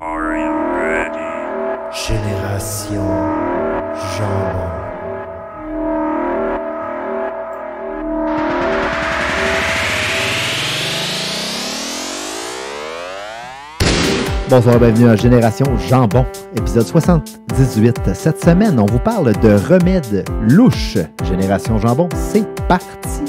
Are you ready? Génération Jambon. Bonsoir, bienvenue à Génération Jambon, épisode 78. Cette semaine, on vous parle de remèdes louches. Génération Jambon, c'est parti!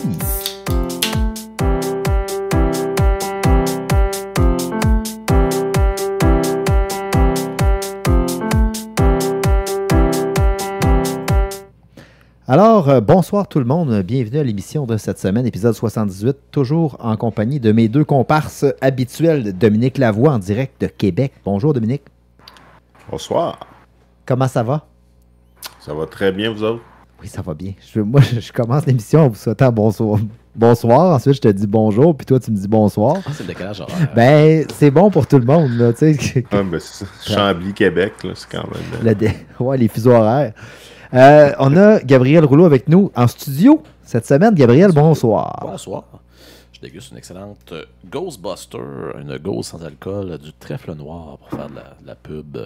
Alors, bonsoir tout le monde, bienvenue à l'émission de cette semaine, épisode 78, toujours en compagnie de mes deux comparses habituels, Dominique Lavoie en direct de Québec. Bonjour Dominique. Bonsoir. Comment ça va? Ça va très bien, vous autres? Oui, ça va bien. Moi, je commence l'émission en vous souhaitant bonsoir. Bonsoir, ensuite je te dis bonjour, puis toi tu me dis bonsoir. Ah, c'est le décalage horaire. Ben, c'est bon pour tout le monde, là, tu sais. Ah, ben, c'est ça. Chambly, Québec, là, c'est quand même... Ouais, les fuseaux horaires. On a Gabriel Rouleau avec nous en studio cette semaine. Gabriel, bonsoir. Bonsoir. Je déguste une excellente Ghostbuster, une Ghost sans alcool, du trèfle noir pour faire de la pub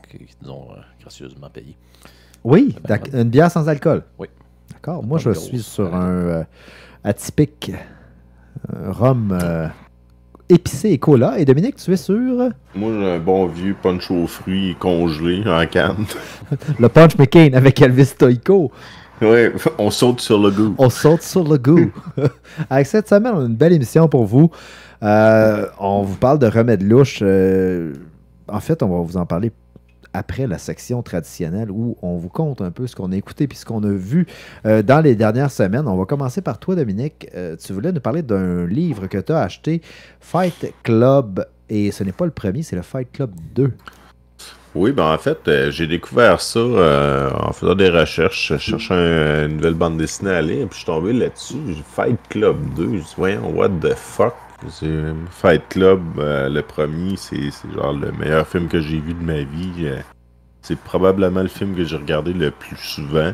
qu'ils nous ont gracieusement payé. Oui, une bière sans alcool. Oui. D'accord. Moi, je suis sur un atypique rhum épicé et cola. Et Dominique, tu es sur... Moi, j'ai un bon vieux punch aux fruits congelé en canne. Le Punch McCain avec Elvis Stoico. Oui, on saute sur le goût. On saute sur le goût. Avec cette semaine, on a une belle émission pour vous. On vous parle de remèdes louches. En fait, on va vous en parler après la section traditionnelle où on vous compte un peu ce qu'on a écouté puis ce qu'on a vu dans les dernières semaines. On va commencer par toi, Dominique. Tu voulais nous parler d'un livre que tu as acheté, Fight Club, et ce n'est pas le premier, c'est le Fight Club 2. Oui, ben en fait, j'ai découvert ça en faisant des recherches. Je cherchais une nouvelle bande dessinée à lire, puis je suis tombé là-dessus. Fight Club 2, je dis, voyons, what the fuck? Fight Club, le premier, c'est genre le meilleur film que j'ai vu de ma vie. C'est probablement le film que j'ai regardé le plus souvent.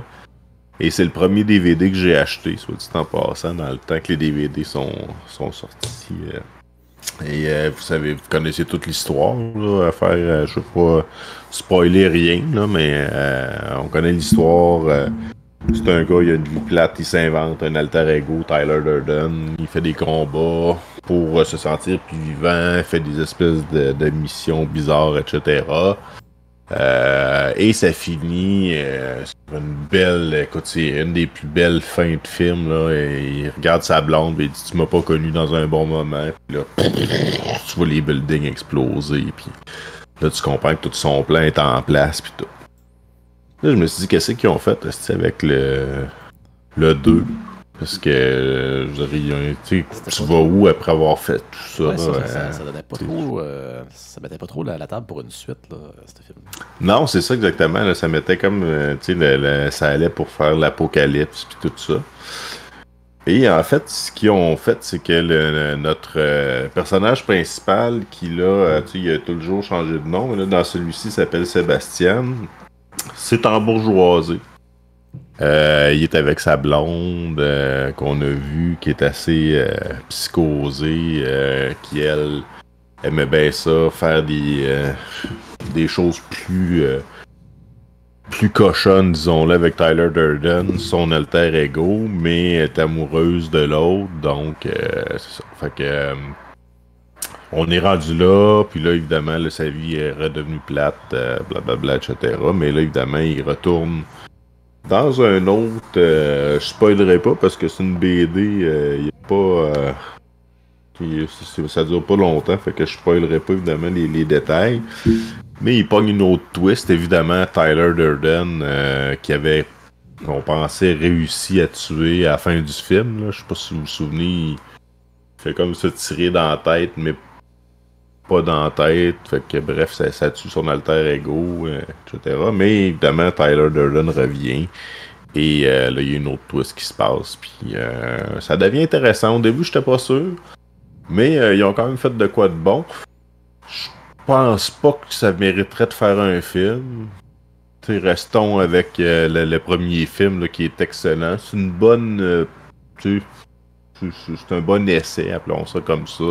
Et c'est le premier DVD que j'ai acheté, soit dit en passant, dans le temps que les DVD sont sortis. Vous connaissez toute l'histoire, là, à faire, je ne veux pas spoiler rien, là, mais on connaît l'histoire. C'est un gars, il a une vie plate, il s'invente un alter ego, Tyler Durden, il fait des combats pour se sentir plus vivant, il fait des espèces de missions bizarres, etc. Et ça finit sur une belle, écoute, c'est une des plus belles fins de film, là, et il regarde sa blonde et il dit « Tu m'as pas connu dans un bon moment », puis là, tu vois les buildings exploser, puis là tu comprends que tout son plan est en place, puis tout. Là, je me suis dit, qu'est-ce qu'ils ont fait avec le 2? Parce que, je dirais, tu vas où après avoir fait tout ça? Ouais, ça donnait pas trop, ça mettait pas trop la table pour une suite, là, ce film. Non, c'est ça exactement. Là, ça mettait comme, ça allait pour faire l'apocalypse puis tout ça. Et en fait, ce qu'ils ont fait, c'est que notre personnage principal, qui là, il a toujours changé de nom, mais là, dans celui-ci, il s'appelle Sébastien. C'est embourgeoisé. Il est avec sa blonde qu'on a vue, qui est assez psychosée, qui, elle, aimait bien ça, faire des choses plus cochonnes, disons-le, avec Tyler Durden, son alter ego, mais est amoureuse de l'autre, donc c'est ça. Fait que... on est rendu là, puis là, évidemment, là, sa vie est redevenue plate, blablabla, etc. Mais là, évidemment, il retourne dans un autre... je spoilerai pas, parce que c'est une BD, il n'y a pas... ça dure pas longtemps, fait que je spoilerai pas, évidemment, les détails. Mais il pogne une autre twist, évidemment, Tyler Durden, qui avait, on pensait, réussi à tuer à la fin du film. Là. Je sais pas si vous vous souvenez, il fait comme se tirer dans la tête, mais pas dans la tête, fait que bref, ça tue son alter ego, etc. Mais évidemment, Tyler Durden revient, et là, il y a une autre twist qui se passe, puis ça devient intéressant. Au début, j'étais pas sûr, mais ils ont quand même fait de quoi de bon. Je pense pas que ça mériterait de faire un film. T'sais, restons avec le premier film, là, qui est excellent. C'est une bonne... c'est un bon essai, appelons ça comme ça.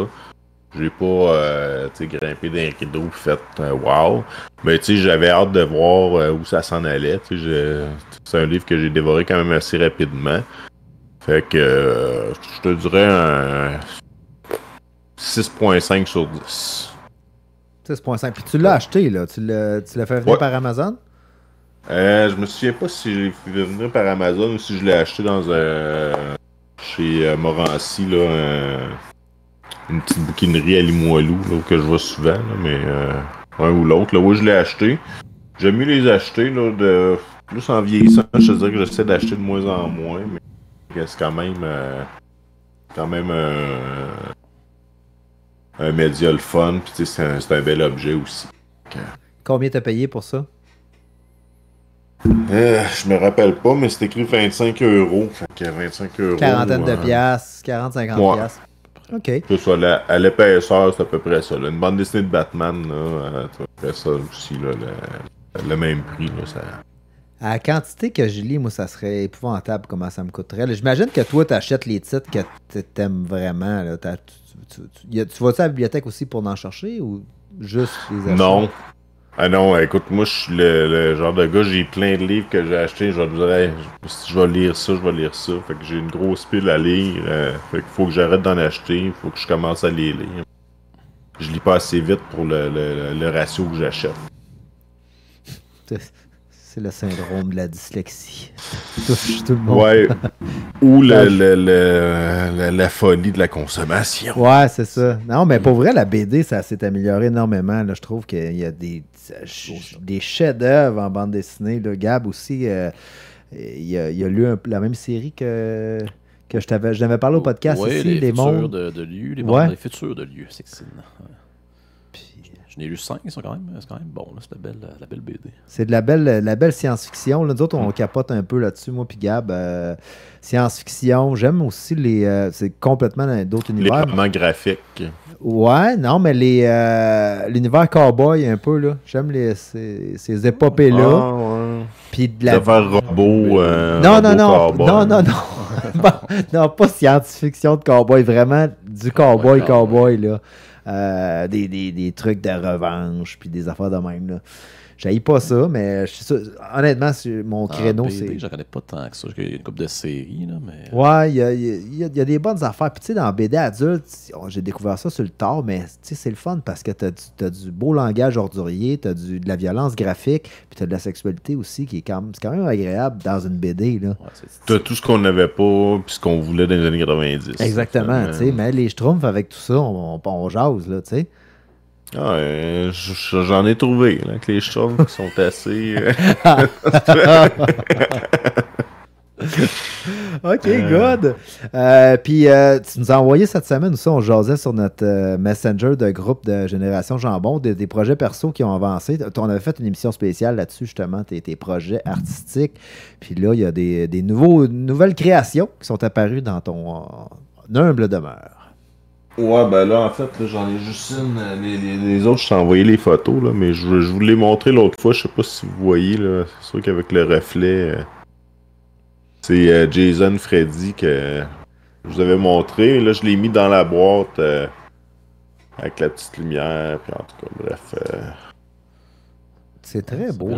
J'ai pas grimpé d'un rideau et fait wow. Mais j'avais hâte de voir où ça s'en allait. C'est un livre que j'ai dévoré quand même assez rapidement. Fait que je te dirais un 6.5 sur 10. 6.5. Puis tu l'as acheté, là. Tu l'as fait venir par Amazon? Je me souviens pas si j'ai fait venir par Amazon ou si je l'ai acheté dans chez Morancy, là, une petite bouquinerie à Limoilou, là, que je vois souvent, là, mais un ou l'autre. Là, oui, je l'ai acheté. J'aime mieux les acheter, là, plus en vieillissant. Je te dirais que j'essaie d'acheter de moins en moins, mais c'est quand même un média le fun, puis c'est un bel objet aussi. Combien t'as payé pour ça? Je me rappelle pas, mais c'est écrit 25 €. Fait que 25 €. Quarantaine de piastres, 40-50 piastres. OK. À l'épaisseur, c'est à peu près ça. Là. Une bande dessinée de Batman, là, c'est à peu près ça aussi, là, le même prix. Là, ça... À la quantité que je lis, moi, ça serait épouvantable comment ça me coûterait. J'imagine que toi, tu achètes les titres que t'aimes vraiment. Là. Tu vas-tu à la bibliothèque aussi pour en chercher ou juste les acheter? Non. Ah non, écoute, moi, je suis le genre de gars, j'ai plein de livres que j'ai achetés. Je vais me dire, hey, si je vais lire ça, je vais lire ça. Fait que j'ai une grosse pile à lire. Fait qu'il faut que j'arrête d'en acheter. Il faut que je commence à les lire. Je lis pas assez vite pour le ratio que j'achète. C'est le syndrome de la dyslexie. Touche tout le monde. Ouais. Ou la folie de la consommation. Ouais, c'est ça. Non, mais pour vrai, la BD, ça s'est amélioré énormément. Là. Je trouve qu'il y a des chefs-d'œuvre en bande dessinée. Là. Gab aussi, il a lu la même série que je t'avais parlé au podcast ouais, ici, Les Mondes. de lieu, les futurs de lieu, c'est excellent. J'en ai lu 5, c'est quand même bon, là, c'est la belle BD. C'est de la belle science-fiction. Là. Nous autres, on capote un peu là-dessus, moi puis Gab. Science-fiction, j'aime aussi c'est complètement dans d'autres univers. Les romans graphiques. Ouais, non, mais l'univers cowboy un peu, là. J'aime ces épopées-là. Ah, ouais. Puis de la... robot. Non. Non, pas science-fiction de cowboy, vraiment du cowboy, là. Des trucs de revanche, puis des affaires de même, là. J'haïs pas ça, mais honnêtement, mon créneau, c'est... Je connais pas tant que ça. Il y a une couple de séries, là, mais... Ouais, il y a des bonnes affaires. Puis tu sais, dans BD adulte, j'ai découvert ça sur le tard, mais tu sais, c'est le fun parce que t'as du beau langage ordurier, t'as de la violence graphique, puis t'as de la sexualité aussi, qui est c'est quand même agréable dans une BD, là. Ouais, t'as tout ce qu'on n'avait pas, puis ce qu'on voulait dans les années 90. Exactement, tu sais, mais les Schtroumpfs, avec tout ça, on jase, là, tu sais. Ah, j'en ai trouvé, là, que les Schtroumpfs sont assez... OK, good. Puis tu nous as envoyé cette semaine aussi, on jasait sur notre Messenger de groupe de Génération Jambon, des projets perso qui ont avancé. On avait fait une émission spéciale là-dessus, justement, tes projets artistiques. Puis là, il y a des nouvelles créations qui sont apparues dans ton humble demeure. Ouais, ben là, en fait, là, j'en ai juste une. Les autres, je t'ai envoyé les photos, là, mais je vous l'ai montré l'autre fois. Je sais pas si vous voyez, là. C'est sûr qu'avec le reflet, c'est Jason Freddy que je vous avais montré. Là, je l'ai mis dans la boîte avec la petite lumière. Puis en tout cas, bref. C'est très beau.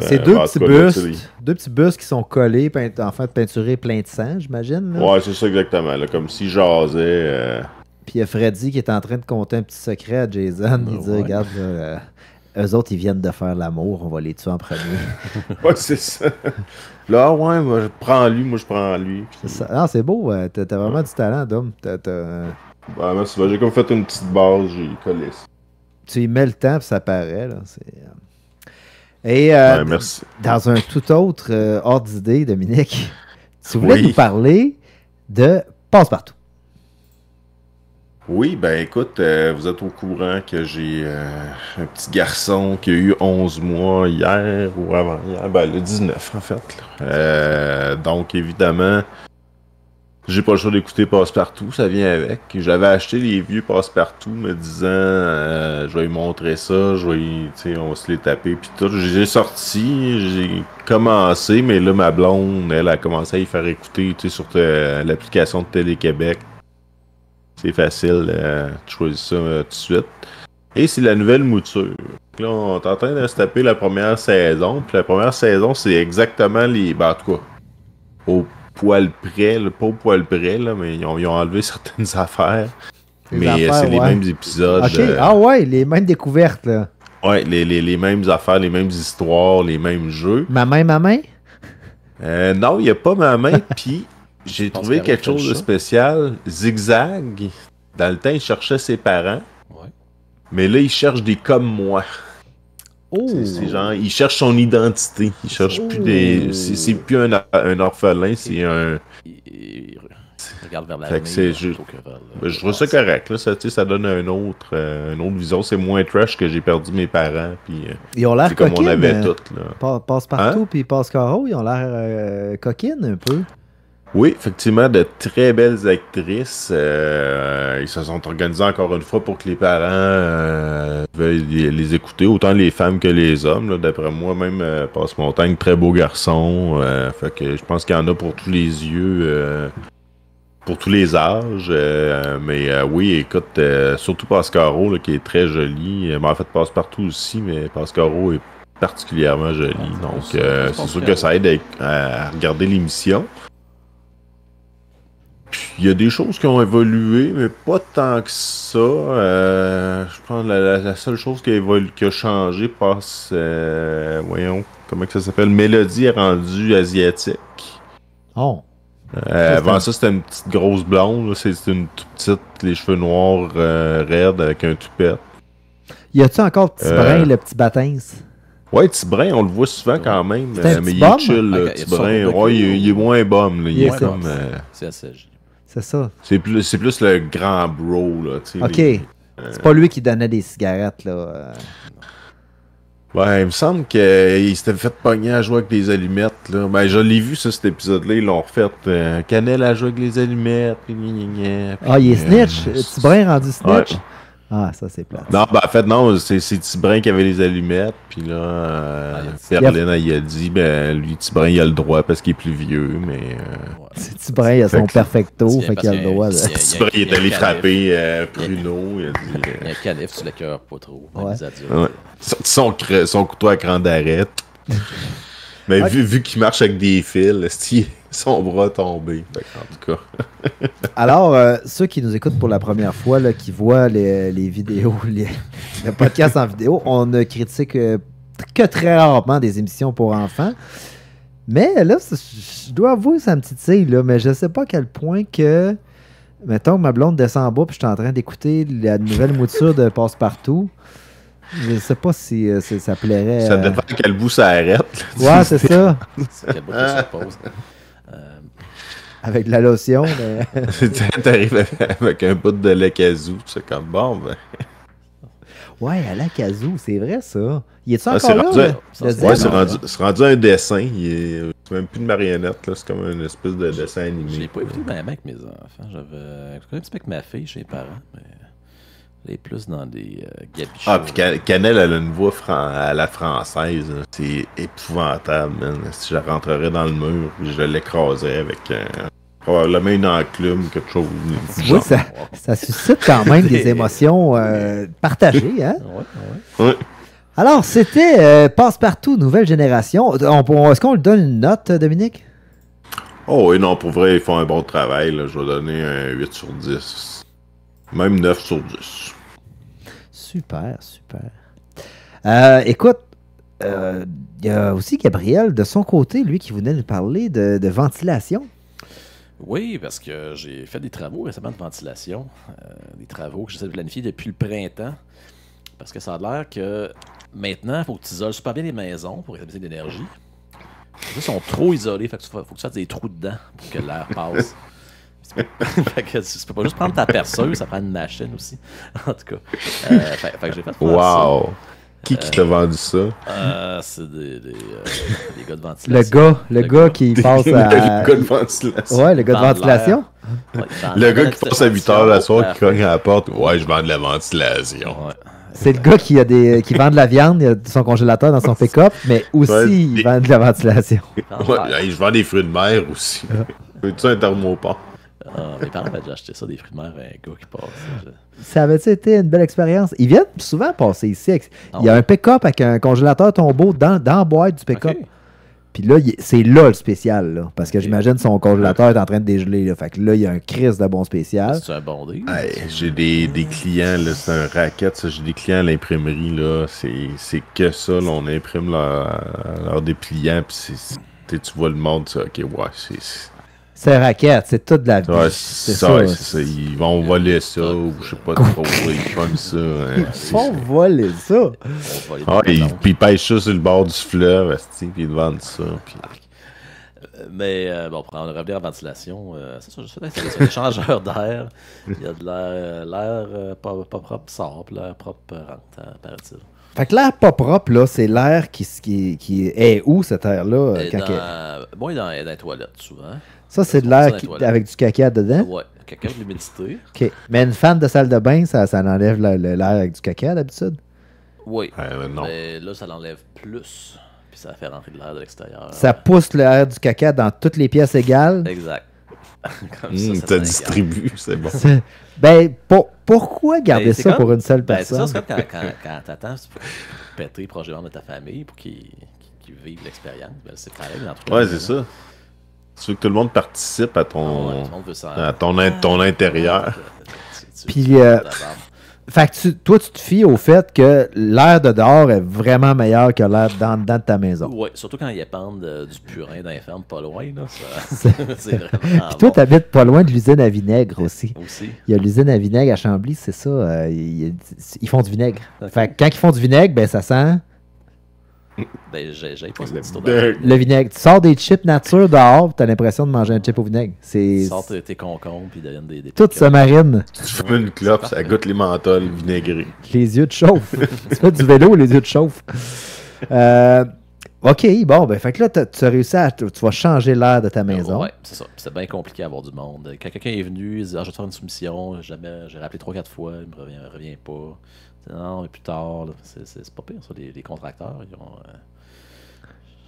C'est deux petits bustes qui sont collés, en fait, peinturés plein de sang, j'imagine. Là. Ouais, c'est ça exactement. Là, comme s'il jasait. Puis il y a Freddy qui est en train de compter un petit secret à Jason. Il dit, regarde, eux autres, ils viennent de faire l'amour, on va les tuer en premier. Ouais, c'est ça. Là, ouais, moi, je prends lui. Puis... Non, c'est beau, t'as vraiment du talent, Dom. Ben, merci. J'ai comme fait une petite base, j'ai collé ça. Tu y mets le temps, puis ça paraît, là. Et merci. Dans un tout autre ordre d'idée, Dominique, tu voulais nous parler de Passe-Partout. Oui, ben écoute, vous êtes au courant que j'ai un petit garçon qui a eu 11 mois hier ou avant-hier, ben le 19 en fait. Donc évidemment, j'ai pas le choix d'écouter Passe-Partout, ça vient avec. J'avais acheté les vieux Passe-Partout me disant je vais lui montrer ça, on va se les taper puis tout. J'ai sorti, j'ai commencé, mais là ma blonde, elle a commencé à y faire écouter sur l'application de Télé-Québec. C'est facile, tu choisis ça tout de suite. Et c'est la nouvelle mouture. Là, on est en train de se taper la première saison. Puis la première saison, c'est exactement les... Ben, en tout cas, au poil près, là, pas au poil près, là, mais ils ont enlevé certaines affaires. Mais c'est les mêmes épisodes. Ok, ah ouais, les mêmes découvertes, là. Ouais, les mêmes affaires, les mêmes histoires, les mêmes jeux. Ma main? Non, il n'y a pas ma main. Puis j'ai pense trouvé qu'elle quelque fait chose de ça. spécial. Zigzag, dans le temps, il cherchait ses parents. Ouais. Mais là, il cherche des comme moi. Oh! C'est genre, il cherche son identité. Il cherche plus des... C'est plus un orphelin, c'est un... Il regarde vers Fait que c'est l'avenir juste- plutôt que vers le Je trouve ça passé. correct, là. Ça, tu sais, ça donne une autre vision. C'est moins trash que j'ai perdu mes parents. Puis Ils ont l'air c'est comme on coquines. avait toutes, là. Passe-partout puis Passe-Caro, ils ont l'air coquines un peu. Oui, effectivement, de très belles actrices. Ils se sont organisés encore une fois pour que les parents veuillent les écouter, autant les femmes que les hommes. Là. D'après moi, même Passe-Montagne, très beau garçon. Fait que je pense qu'il y en a pour tous les yeux, pour tous les âges. Mais oui, écoute, surtout Passe-Caro, là, qui est très joli. Mais en fait, Passe-Partout aussi, mais Passe-Caro est particulièrement joli. Donc, c'est sûr que ça aide à regarder l'émission. Il y a des choses qui ont évolué, mais pas tant que ça. Je pense que la seule chose qui a changé passe... voyons, comment que ça s'appelle? Mélodie est rendue asiatique. Oh! Avant ça, c'était une petite grosse blonde. Là. C'est une toute petite, les cheveux noirs raides avec un toupette. Y a-tu encore Petit Brin, le petit Batins? Ouais, Tibrin, on le voit souvent quand même. C'est un Mais petit il est bum? chill, Ok, là, il y a Tibrin. son Ouais, il est moins bum. Là. Il Il est est comme... C'est assez. C'est ça. c'est plus le grand bro, là. Tu sais, Ok. C'est pas lui qui donnait des cigarettes, là. Ouais, il me semble qu'il s'était fait pogner à jouer avec des allumettes, là. Ben, je l'ai vu, ça, cet épisode-là. Ils l'ont refait. Cannelle a joué avec les allumettes. Ah, il est snitch. Petit Brin rendu snitch. Ouais. Ah, ça, c'est plate. Non, ben, en fait, non, c'est Tibrin qui avait les allumettes. Puis là, Perline, elle a dit, ben, lui, Tibrin, il a le droit parce qu'il est plus vieux, mais... C'est Petit Brin, il a son Fait que- perfecto, Parce fait qu'il a le droit de... Tibrin, il est allé frapper Pruno. Il a dit... Il y a un canif, tu l'écœures pas trop. Ouais. Les adultes. Ouais. Sorti son couteau à cran d'arrêt. Mais Ouais. vu qu'il marche avec des fils, son bras tombé. En tout cas. Alors, ceux qui nous écoutent pour la première fois, là, qui voient les vidéos, le podcast en vidéo, on ne critique que très rarement des émissions pour enfants. Mais là, je dois avouer, ça me titille, là, mais je sais pas à quel point que, mettons, ma blonde descend en bas puis je suis en train d'écouter la nouvelle mouture de Passe-Partout. Je sais pas si ça plairait. Ça dépend à quel bout ça arrête. là. Ouais, c'est ça. C'est quel bout que ça pose. Avec de la lotion. Mais... T'arrives avec un bout de lait casou. C'est comme bon, ben. Ouais, à la casou, c'est vrai ça. Il est-tu Ah, encore c'est là? rendu le- un- le Ouais, Zen? c'est rendu un dessin. C'est même plus de marionnette, là. C'est comme une espèce de dessin Je animé. l'ai pas écouté même avec mes enfants. J'avais écouté un petit peu avec ma fille chez les parents, mais elle est plus dans des gabichons. Ah, puis Cannelle, elle a une voix à la française. Là. C'est épouvantable, man. Si je rentrerais dans le mur, je l'écraserais avec probablement une enclume, quelque chose. du Oui, genre. ça suscite quand même des émotions partagées. Hein? Ouais. Ouais. Alors, c'était Passe-Partout, nouvelle génération. Est-ce qu'on lui donne une note, Dominique? Oh, oui, non, pour vrai, ils font un bon travail. Là. Je vais donner un 8 sur 10. Même 9 sur 10. Super, super. Écoute, il y a aussi Gabriel, de son côté, lui, qui venait nous parler de ventilation. Oui, parce que j'ai fait des travaux récemment de ventilation. Des travaux que j'essaie de planifier depuis le printemps. Parce que ça a l'air que maintenant, il faut que tu isoles super bien les maisons pour économiser de l'énergie. Ils sont trop isolés, fait que faut que tu fasses des trous dedans pour que l'air passe. Fait que tu peux pas juste prendre ta perceuse, ça prend une machine aussi. En tout cas. Fait que j'ai fait faire Wow! Qui t'a vendu ça? ça. C'est des gars de ventilation. Le gars qui passe Le à... gars de ventilation. Ouais, le gars de Dans ventilation. Ouais, dans Le gars la qui passe à 8 h la soirée, qui ventilation, cogne à la porte. Ouais, je vends de la ventilation. ouais. C'est le gars qui vend de la viande, il a son congélateur dans son pick-up, mais aussi Ouais, il des- vend de la ventilation. Ouais, hey, je vends des fruits de mer aussi. Veux-tu un thermopompe? Mes parents avaient déjà acheté ça, des fruits de mer, un gars qui passe. Ça avait été une belle expérience? Ils viennent souvent passer ici. Ah Il y a un pick-up avec un congélateur tombeau dans la boîte du pick-up. Ok. Puis là, c'est là le spécial. Là, parce que j'imagine son congélateur est en train de dégeler. Là, fait que là, il y a un crise de bon spécial. C'est un bon deal. Hey, j'ai des clients, là, c'est un racket, ça. J'ai des clients à l'imprimerie, là. C'est que ça, là, on imprime leur dépliant, puis tu vois le monde, ça. Ok, ouais, C'est raquette, c'est toute la vie. ouais, c'est c'est ça. Ils vont voler ça, ou je sais pas trop, ils pognent ça. Hein, On voler ça. On va les Ah, prendre. puis ils pêchent ça sur le bord du fleuve, asti, puis ils te vendent ça. Puis... Mais bon, pour en revenir à la ventilation, c'est ça, c'est un échangeur d'air. Il y a de l'air pas propre sort, puis l'air propre rentre, paraît-il. Fait que l'air pas propre, là, c'est l'air qui est où, cet air-là? Moi, dans les toilettes, souvent. Ça, c'est de Dans l'air les toilettes. avec du caca dedans? Ouais, caca de l'humidité. OK. Mais une fan de salle de bain, ça enlève l'air avec du caca, d'habitude? Oui. non. Mais là, ça l'enlève plus. Puis ça fait rentrer de l'air de l'extérieur. Ça pousse l'air du caca dans toutes les pièces égales? Exact. Comme Ça t'inquiète. distribue, c'est bon. Ben, pourquoi garder Ben, c'est ça comme- pour une seule Ben, c'est ça, personne? c'est comme quand t'attends pour péter proche de ta famille pour qu'ils vivent l'expérience. Ben, c'est pareil dans tout Ouais, c'est ça. Tu veux que tout le monde participe à Tout le monde veut ça. à ton intérieur. Puis, Fait que toi, tu te fies au fait que l'air de dehors est vraiment meilleur que l'air dedans de ta maison. Oui, surtout quand ils épandent du purin dans les fermes pas loin. Là, ça, c'est vraiment Puis toi, bon. t'habites pas loin de l'usine à vinaigre aussi. Aussi. Il y a l'usine à vinaigre à Chambly, c'est ça. Ils font du vinaigre. Ok. Fait que quand ils font du vinaigre, ben ça sent Ben, j'ai pas cette histoire De- le vinaigre. Tu sors des chips nature dehors, t'as l'impression de manger un chip au vinaigre. Tu C'est sors tes concombres puis ils deviennent des tout pickles. se marine. Tu fumes une clope, ça goûte les menthols vinaigrés. Les yeux te chauffent. Tu fais du vélo, les yeux te chauffent. OK, bon, ben, fait que là, tu as réussi tu vas changer l'air de ta maison. Ouais, c'est ça. Puis c'est bien compliqué à avoir du monde. Quand quelqu'un est venu, il dit je vais te faire une soumission. J'ai rappelé 3-4 fois, il me revient pas. Je dis, non, mais plus tard. Là. C'est pas pire, ça. Les contracteurs, ils ont.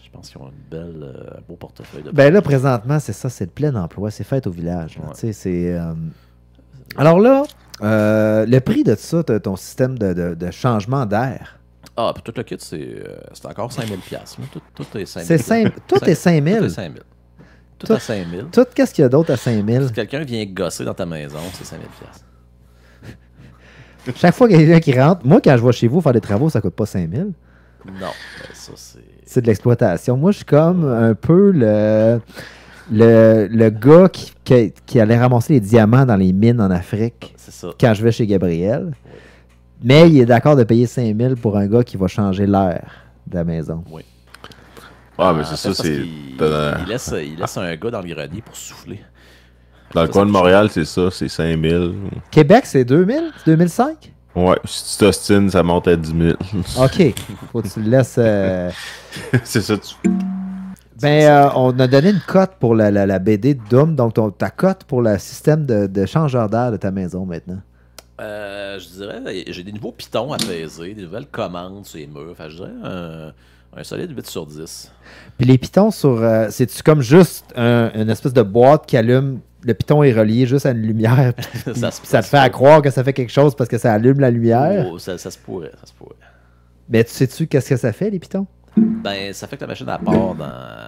Je pense qu'ils ont un beau portefeuille de Ben là, présentement, c'est ça, c'est le plein emploi, c'est fait au village. Là, Ouais. tu sais, c'est, Alors là, le prix de ça, ton système de changement d'air, Ah, puis tout le kit, c'est encore 5000$. Tout est 5000$. c'est tout est 5 000. Tout est 5000$. Tout à 5000$. Tout, qu'est-ce qu'il y a d'autre à 5 000? Si quelqu'un vient gosser dans ta maison, c'est 5000$. Chaque fois qu'il y a quelqu'un qui rentre, moi, quand je vais chez vous faire des travaux, ça coûte pas 5 000. Non, ben ça, c'est. C'est de l'exploitation. Moi, je suis comme un peu le gars qui allait ramasser les diamants dans les mines en Afrique C'est ça. quand je vais chez Gabriel. Mais il est d'accord de payer 5 000 pour un gars qui va changer l'air de la maison. Ah, mais En c'est fait, ça, parce c'est. il laisse un gars dans le grenier pour souffler. Dans le coin de Montréal, c'est ça, c'est 5000. Québec, c'est 2000? 2005? Ouais, si tu t'ostines, ça monte à 10 000. OK. Faut que tu le laisses... C'est ça, on a donné une cote pour la BD de Doom. Donc, ta cote pour le système de changeur d'air de ta maison maintenant. Je dirais, j'ai des nouveaux pitons à peser, des nouvelles commandes sur les murs. Enfin, je dirais un solide 8 sur 10. Puis les pitons c'est-tu comme juste une espèce de boîte qui allume... Le piton est relié juste à une lumière. Puis ça te fait à croire que ça fait quelque chose parce que ça allume la lumière. Oh, ça se pourrait, ça se pourrait. Mais tu sais-tu qu'est-ce que ça fait, les pitons? Ben, ça fait que la machine à part,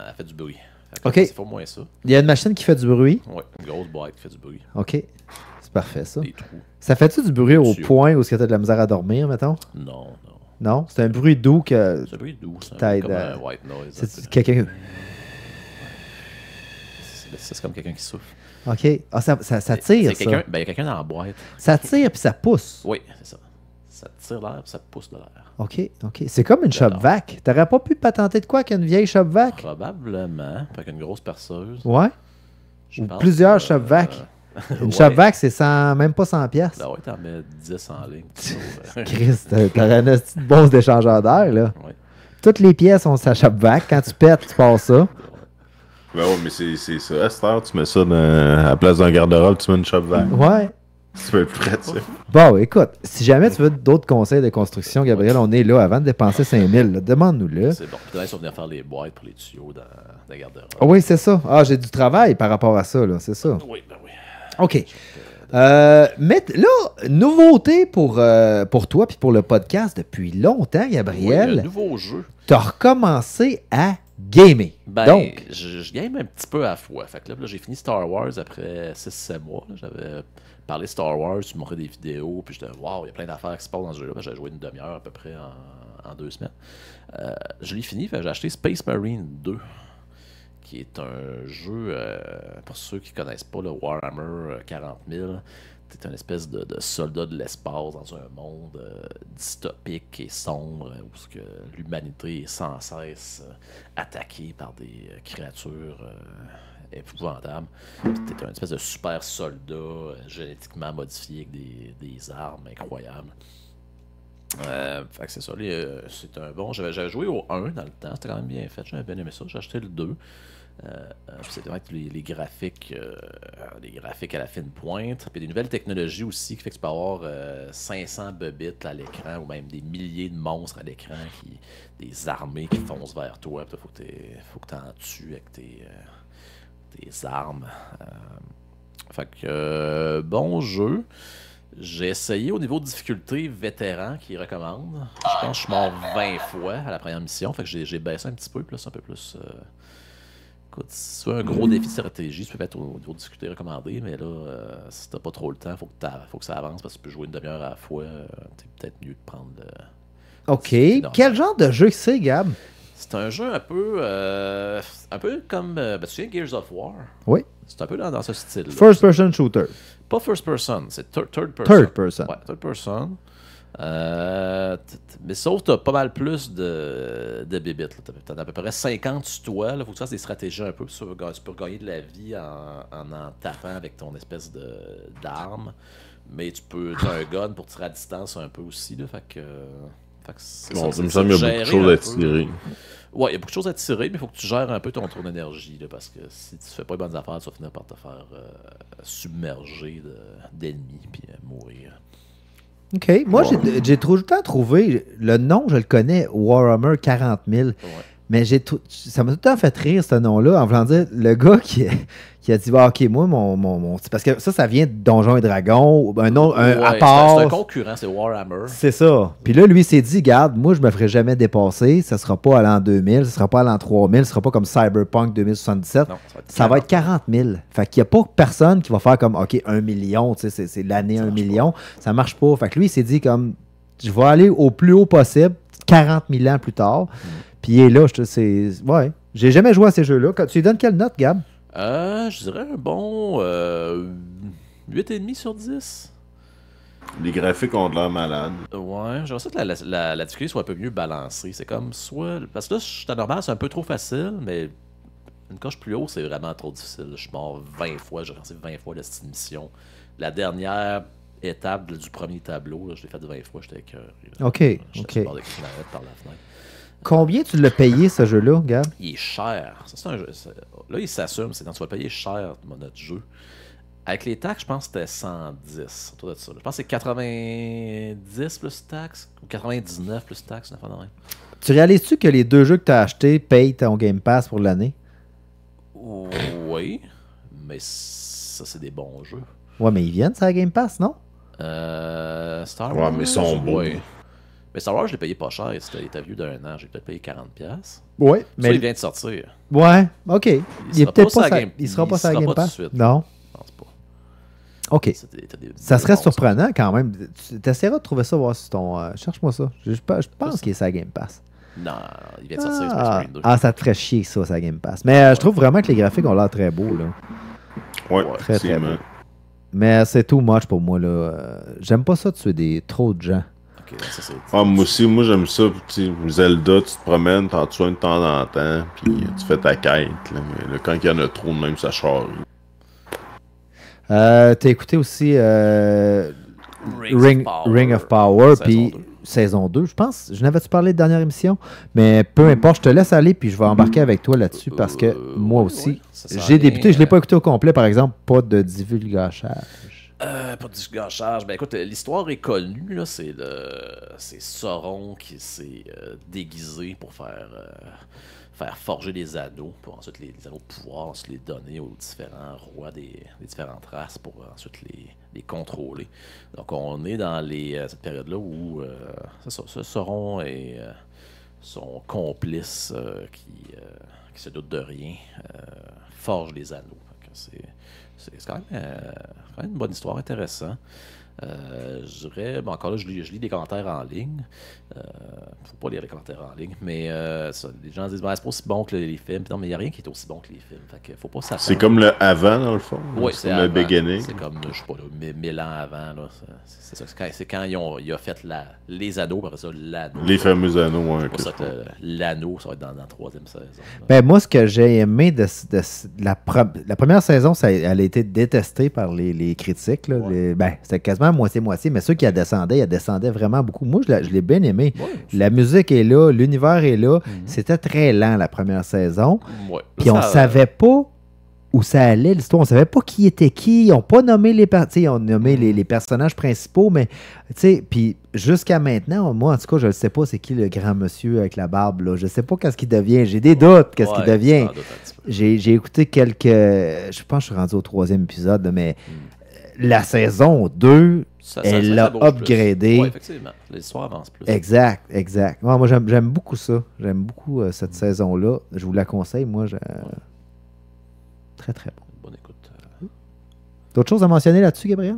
elle fait du bruit. Fait que OK. C'est pas moins ça. Il y a une machine qui fait du bruit. Ouais, une grosse boîte qui fait du bruit. OK. C'est parfait, ça. Des trous. Ça fait-tu du bruit au Tuyau. point où tu as de la misère à dormir, mettons? Non, non. Non? C'est un bruit doux que... C'est un bruit doux. C'est un t'aide peu comme à- un white noise. C'est quelqu'un... C'est comme quelqu'un qui souffle. OK. Ah, ça tire, C'est ça. quelqu'un, ben, il y a quelqu'un dans la boîte. Ça tire puis ça pousse. Oui, c'est ça. Ça tire l'air puis ça pousse de l'air. OK, OK. C'est comme une shop J'adore. vac. T'aurais pas pu patenter de quoi qu'une vieille shop vac? Probablement. Avec une grosse perceuse. Ouais. Je Ou pense plusieurs que, shop vac. Une ouais. shop vac, c'est même pas 100 pièces. Ben ouais, t'en mets 10 en ligne. Christ, t'aurais une petite bosse d'échangeur d'air, là. Ouais. Toutes les pièces ont sa shop vac. Quand tu pètes, tu passes ça. Ben ouais, mais c'est ça. À cette heure, tu mets ça à la place d'un garde-robe, tu mets une shop vac. Ouais. Tu peux être prêt, tu sais. Bon, écoute, si jamais tu veux d'autres conseils de construction, Gabriel, on est là avant de dépenser 5 000. là. Demande-nous-le. C'est bon. Peut-être qu'on venir faire les boîtes pour les tuyaux dans la garde-robe. Ah oui, c'est ça. Ah, j'ai du travail par rapport à ça, là. C'est ça. Oui, ben oui. OK. Mais là, nouveauté pour toi puis pour le podcast depuis longtemps, Gabriel. Oui, un nouveau jeu. Tu as recommencé à gamer. Ben, Donc, je game un petit peu à la fois. Fait que là, j'ai fini Star Wars après 6-7 mois. Là. J'avais parlé Star Wars, tu montrais des vidéos, puis j'étais waouh, il y a plein d'affaires qui se passent dans ce jeu-là. J'ai joué une demi-heure à peu près en 2 semaines. Je l'ai fini, fait que j'ai acheté Space Marine 2, qui est un jeu, pour ceux qui connaissent pas le Warhammer 40 000. T'es une espèce de soldat de l'espace dans un monde dystopique et sombre où ce que l'humanité est sans cesse attaquée par des créatures épouvantables. T'es une espèce de super soldat génétiquement modifié avec des armes incroyables. Fait que c'est ça, c'est un bon. J'avais joué au 1 dans le temps, c'était quand même bien fait, j'avais bien aimé ça. J'ai acheté le 2. C'est vrai que les graphiques à la fine pointe, puis des nouvelles technologies aussi qui fait que tu peux avoir 500 bobites à l'écran ou même des milliers de monstres à l'écran, des armées qui foncent vers toi, puis faut que tu en tues avec tes armes. Fait que bon jeu. J'ai essayé au niveau de difficulté vétéran qui recommande. Je pense que je suis mort 20 fois à la première mission, fait que j'ai baissé un petit peu, plus un peu plus. Écoute, si tu as un gros défi de stratégie, tu peux mettre au niveau de difficulté recommandé, mais là, si t'as pas trop le temps, faut que ça avance parce que tu peux jouer une demi-heure à la fois. C'est peut-être mieux de prendre le. OK. Quel genre de jeu c'est, Gab? C'est un jeu un peu comme. Tu sais, Gears of War. Oui. C'est un peu dans ce style. First-person shooter. Pas first person, c'est third person. Third person. Ouais, third person. Mais sauf que t'as pas mal plus de bébites. T'en as à peu près 50 sur toi. Faut que tu fasses des stratégies un peu pour gagner de la vie en tapant avec ton espèce d'arme. Mais tu as un gun pour tirer à distance un peu aussi. Là, fait que c'est Bon, ça, il me semble qu'il y a beaucoup de choses à tirer. Ouais, il y a beaucoup de choses à tirer, mais il faut que tu gères un peu ton énergie. Là, parce que si tu fais pas les bonnes affaires, tu vas finir par te faire submerger d'ennemis puis mourir. OK. Moi, j'ai tout le temps trouvé... Le nom, je le connais, Warhammer 40 000. Ouais. Mais ça m'a tout le temps fait rire, ce nom-là, en voulant dire, le gars qui a dit, OK, moi, mon... Parce que ça vient de Donjons et Dragons, à part... C'est un concurrent, c'est Warhammer. C'est ça. Puis là, lui, il s'est dit, garde, moi, je me ferai jamais dépasser, ça sera pas à l'an 2000, ça sera pas à l'an 3000, ça sera pas comme Cyberpunk 2077, Non, ça va être 40 000. Fait qu'il n'y a pas personne qui va faire comme, OK, 1 million, tu sais, c'est l'année 1 million. Ça marche pas. Fait que lui, il s'est dit, comme, je vais aller au plus haut possible, 40 000 ans plus tard. Puis il est là, ouais. J'ai jamais joué à ces jeux-là. Tu lui donnes quelle note, Gab? Je dirais un bon 8,5 sur 10. Les graphiques ont de l'air malades. Ouais, j'aimerais ça que la difficulté soit un peu mieux balancée. C'est comme soit... Parce que là, je normal, c'est un peu trop facile, mais une coche plus haut, c'est vraiment trop difficile. Je suis mort 20 fois, j'ai relancé 20 fois cette mission. La dernière étape du premier tableau, là, je l'ai fait 20 fois, j'étais écœuré. OK. J'étais mort de cri par la fenêtre. Combien tu l'as payé, ce jeu-là, Gab? Il est cher. Ça, c'est un jeu, là, il s'assume. C'est quand tu vas payer cher notre jeu. Avec les taxes, je pense que c'était 110. Autour de ça. Je pense que c'est 90 plus taxes ou 99 plus taxes. Tu réalises-tu que les 2 jeux que tu as achetés payent ton Game Pass pour l'année? Oui, mais ça, c'est des bons jeux. Ouais, mais ils viennent, ça, Game Pass, non? Star Wars. Ouais, mais ils sont beaux. Ouais. Mais Star Wars, je l'ai payé pas cher. Il était vieux d'un an. J'ai peut-être payé 40$. Ouais, Mais il vient de sortir. Ouais, OK. Il sera pas sur la il sera pas sur la Game Pass? tout de suite. Non. Je pense pas. OK. Ça serait surprenant quand même. Tu essaieras de trouver ça, voir sur ton... cherche-moi ça. Je pense qu'il est sur la Game Pass. Non, il vient de sortir Space Marine 2. Ça te ferait chier, ça, sur la Game Pass. Mais je trouve vraiment que les graphiques ont l'air très beaux, là. Ouais, très, très beaux. Mais c'est too much pour moi, là. J'aime pas ça tuer trop de gens. Okay, ça, moi aussi, moi j'aime ça. Zelda, tu te promènes, t'en tues un de temps en temps, puis tu fais ta quête. Là, mais là, quand il y en a trop, même ça charrie. T'as écouté aussi Ring of Power, puis saison 2, je pense. Je n'avais-tu parlé de dernière émission? Mais peu importe, je te laisse aller, puis je vais embarquer avec toi là-dessus, parce que moi aussi, j'ai débuté, je ne l'ai pas écouté au complet, par exemple, pas de divulgachage. Pas du gâchage. Ben écoute, l'histoire est connue, là. C'est Sauron qui s'est déguisé pour faire forger des anneaux, pour ensuite les anneaux de pouvoir, ensuite les donner aux différents rois des différentes races pour ensuite les contrôler. Donc on est dans cette période-là où c'est ça, Sauron et son complice qui se doute de rien forge les anneaux. C'est quand même une bonne histoire, intéressant. Je dirais, bon, encore là, je lis des commentaires en ligne. Faut pas lire les commentaires en ligne, mais les gens disent, c'est pas aussi bon que les films. Non, mais il n'y a rien qui est aussi bon que les films. Fait que faut pas s'attendre. C'est comme le avant, dans le fond. Oui, c'est comme le beginning. C'est comme, je sais pas, 1000 ans avant. Là. C'est ça. C'est quand il a fait les anneaux, après ça, l'anneau. Les fameux anneaux, C'est pour ça que l'anneau, ça va être dans la 3e saison. Ben, moi, ce que j'ai aimé de la première saison, elle a été détestée par les critiques. Là. Ouais. C'était quasiment moitié-moitié, mais ceux qui descendaient vraiment beaucoup. Moi, je l'ai bien aimé. Ouais, la musique est là, l'univers est là. C'était très lent, la première saison. Ouais. Puis on savait pas où ça allait, l'histoire. On savait pas qui était qui. Ils n'ont pas nommé ils ont nommé les personnages principaux, mais puis jusqu'à maintenant, moi, en tout cas, je ne sais pas c'est qui le grand monsieur avec la barbe. Là. Je ne sais pas qu'est-ce qu'il devient. J'ai des doutes qu'est-ce qu'il devient. J'ai écouté je pense que je suis rendu au 3e épisode, là, mais la saison 2, elle l'a upgradé. Oui, effectivement. L'histoire avance plus. Exact. Ouais, moi, j'aime beaucoup ça. J'aime beaucoup cette saison-là. Je vous la conseille. Moi, très, très bon. Bonne écoute. D'autres choses à mentionner là-dessus, Gabriel?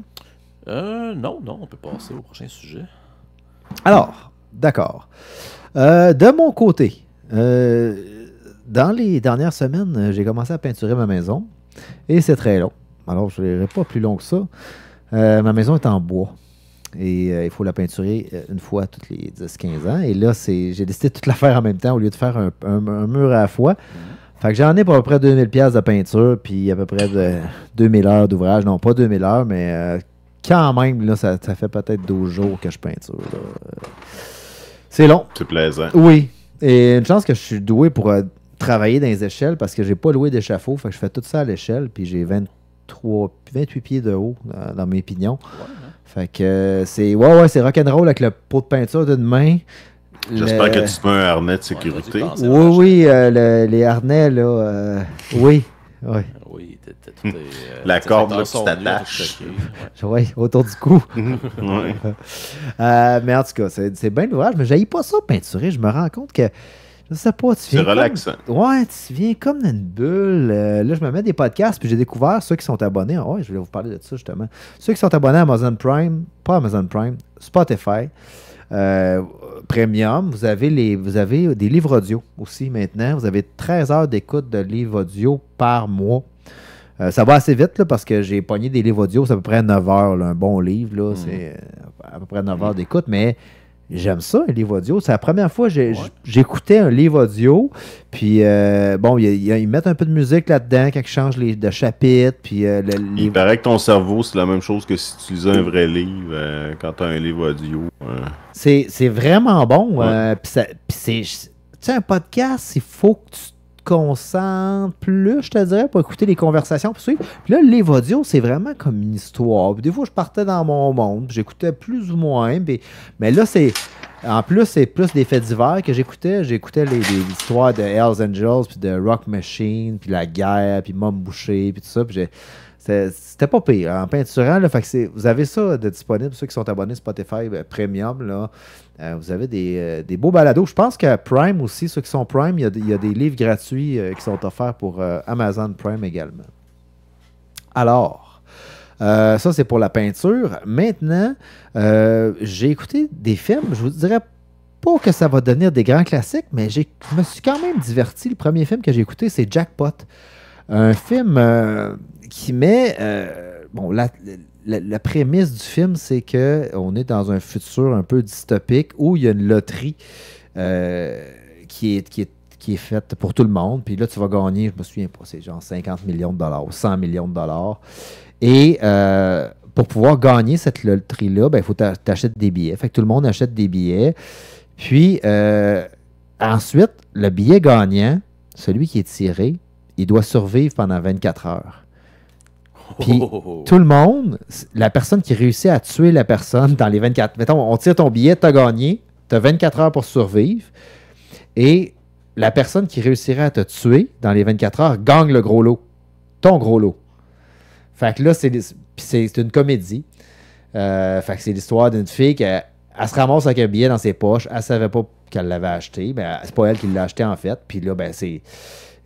Non, on peut passer au prochain sujet. Alors, d'accord. De mon côté, dans les dernières semaines, j'ai commencé à peinturer ma maison et c'est très long. Alors, je n'irai pas plus long que ça. Ma maison est en bois et il faut la peinturer une fois toutes les 10-15 ans. Et là, j'ai décidé de tout la faire en même temps au lieu de faire un mur à la fois. Fait que j'en ai pour à peu près 2000$ de peinture puis à peu près 2000 heures d'ouvrage. Non, pas 2000 heures, mais quand même, là, ça fait peut-être 12 jours que je peinture. Là. C'est long. C'est plaisant. Oui. Et une chance que je suis doué pour travailler dans les échelles parce que j'ai pas loué d'échafaud. Fait que je fais tout ça à l'échelle puis j'ai 28 pieds de haut dans mes pignons. Ouais, hein? Fait que c'est c'est rock'n'roll avec le pot de peinture d'une main. J'espère que tu mets un harnais de sécurité. Oui, les harnais, là. Oui. Oui, la corde là, qui t'attache. Oui, autour du cou. Mais en tout cas, c'est bien l'ouvrage. Mais j'haïs pas ça peinturer. Je me rends compte que je sais pas, c'est relaxant. Ouais, tu viens comme dans une bulle. Là, je me mets des podcasts, puis j'ai découvert ceux qui sont abonnés. Ouais, je voulais vous parler de ça, justement. Ceux qui sont abonnés à Amazon Prime, pas Amazon Prime, Spotify, Premium, vous avez des livres audio aussi maintenant. Vous avez 13 heures d'écoute de livres audio par mois. Ça va assez vite, là, parce que j'ai pogné des livres audio, c'est à peu près 9 heures, là, un bon livre, là, c'est à peu près 9 heures d'écoute, mais j'aime ça, un livre audio. C'est la première fois que j'écoutais un livre audio. Puis, ils mettent un peu de musique là-dedans quand ils changent de chapitre. Puis, il paraît que ton cerveau, c'est la même chose que si tu lisais un vrai livre quand tu as un livre audio. C'est vraiment bon. Puis, tu sais, un podcast, il faut que tu te concentres plus, je te dirais, pour écouter les conversations. Puis là, le livre audio, c'est vraiment comme une histoire. Puis des fois, je partais dans mon monde, j'écoutais plus ou moins. Mais là, en plus, c'est plus des faits divers que j'écoutais. J'écoutais les histoires de Hells Angels, puis de Rock Machine, puis la guerre, puis Mom Boucher, puis tout ça. Puis c'était pas pire. En peinturant, là, fait que vous avez ça de disponible. Ceux qui sont abonnés Spotify Premium, là, vous avez des beaux balados. Je pense que Prime aussi, ceux qui sont Prime, il y a des livres gratuits qui sont offerts pour Amazon Prime également. Alors, ça, c'est pour la peinture. Maintenant, j'ai écouté des films. Je vous dirais pas que ça va devenir des grands classiques, mais je me suis quand même diverti. Le premier film que j'ai écouté, c'est Jackpot. Un film qui met... la prémisse du film, c'est qu'on est dans un futur un peu dystopique où il y a une loterie qui est faite pour tout le monde. Puis là, tu vas gagner, je me souviens pas, c'est genre 50 millions de dollars ou 100 millions de dollars. Et pour pouvoir gagner cette loterie-là, il faut que tu achètes des billets. Fait que tout le monde achète des billets. Puis ensuite, le billet gagnant, celui qui est tiré, il doit survivre pendant 24 heures. Puis tout le monde, la personne qui réussit à tuer la personne dans les 24... Mettons, on tire ton billet, t'as gagné, t'as 24 heures pour survivre, et la personne qui réussirait à te tuer dans les 24 heures gagne le gros lot. Ton gros lot. Fait que là, c'est une comédie. Fait que c'est l'histoire d'une fille qui elle se ramasse avec un billet dans ses poches, elle savait pas qu'elle l'avait acheté, ben, c'est pas elle qui l'a acheté en fait, puis là, ben c'est...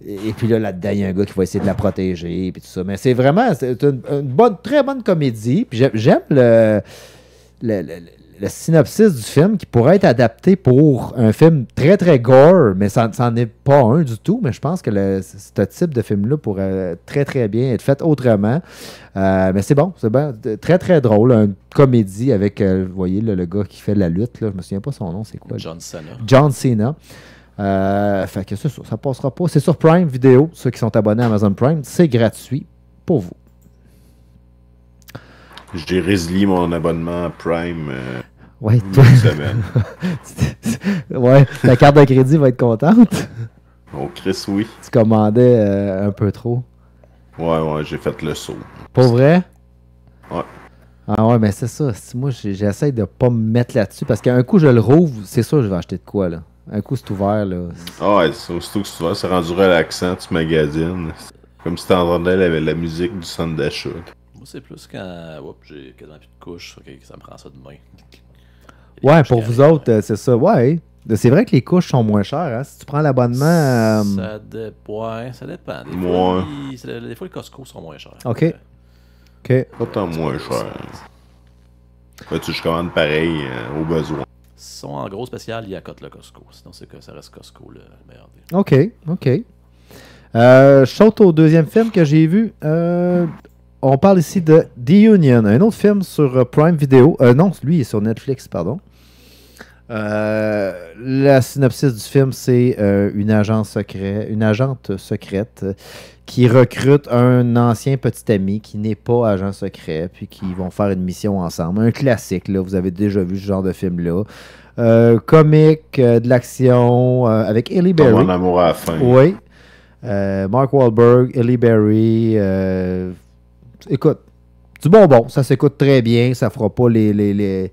Et puis là-dedans, il y a un gars qui va essayer de la protéger, puis tout ça. Mais c'est vraiment une très bonne comédie. Puis j'aime le synopsis du film qui pourrait être adapté pour un film très, très gore, mais ça n'en est pas un du tout. Mais je pense que ce type de film-là pourrait très, très bien être fait autrement. Mais c'est bon, très, très drôle. Une comédie avec, vous voyez, le gars qui fait la lutte. Là, je me souviens pas son nom, c'est quoi? John Cena. John Cena. Fait que ça passera pas. C'est sur Prime Video, ceux qui sont abonnés à Amazon Prime, c'est gratuit pour vous. J'ai résilié mon abonnement à Prime Ouais, une semaine. Ouais, ta carte de crédit va être contente. Oh, Chris, oui. Tu commandais un peu trop. Ouais, j'ai fait le saut. Pour vrai? Ouais. Ah ouais, mais c'est ça. Moi, j'essaie de pas me mettre là-dessus parce qu'un coup, je le rouvre, c'est sûr que je vais acheter de quoi, là. Un coup, c'est ouvert, là. Ah ouais, aussitôt que c'est ouvert, c'est rendu relaxant, tu magasines. Comme si t'entendais la musique du centre d'achat. Moi, c'est plus quand j'ai quasiment plus de couches, ok, ça me prend ça de main. Ouais, pour vous autres, c'est ça. Ouais. C'est vrai que les couches sont moins chères. Hein? Si tu prends l'abonnement... Ouais, ça dépend. Des fois, les Costco sont moins chers. OK. Pas tant moins cher. Je commande pareil au besoin. Ils sont en gros spécial, il y a cote le Costco. Sinon, ça reste Costco le meilleur deal. OK. Je saute au deuxième film que j'ai vu. On parle ici de The Union, un autre film sur Prime Video. Non, lui il est sur Netflix, pardon. La synopsis du film, c'est une agente secrète qui recrute un ancien petit ami qui n'est pas agent secret, puis qui vont faire une mission ensemble. Un classique, là, vous avez déjà vu ce genre de film-là. Comique, de l'action, avec Halle Berry. Mon amour à la fin. Oui. Mark Wahlberg, Halle Berry. Écoute, du bonbon, ça s'écoute très bien, ça fera pas les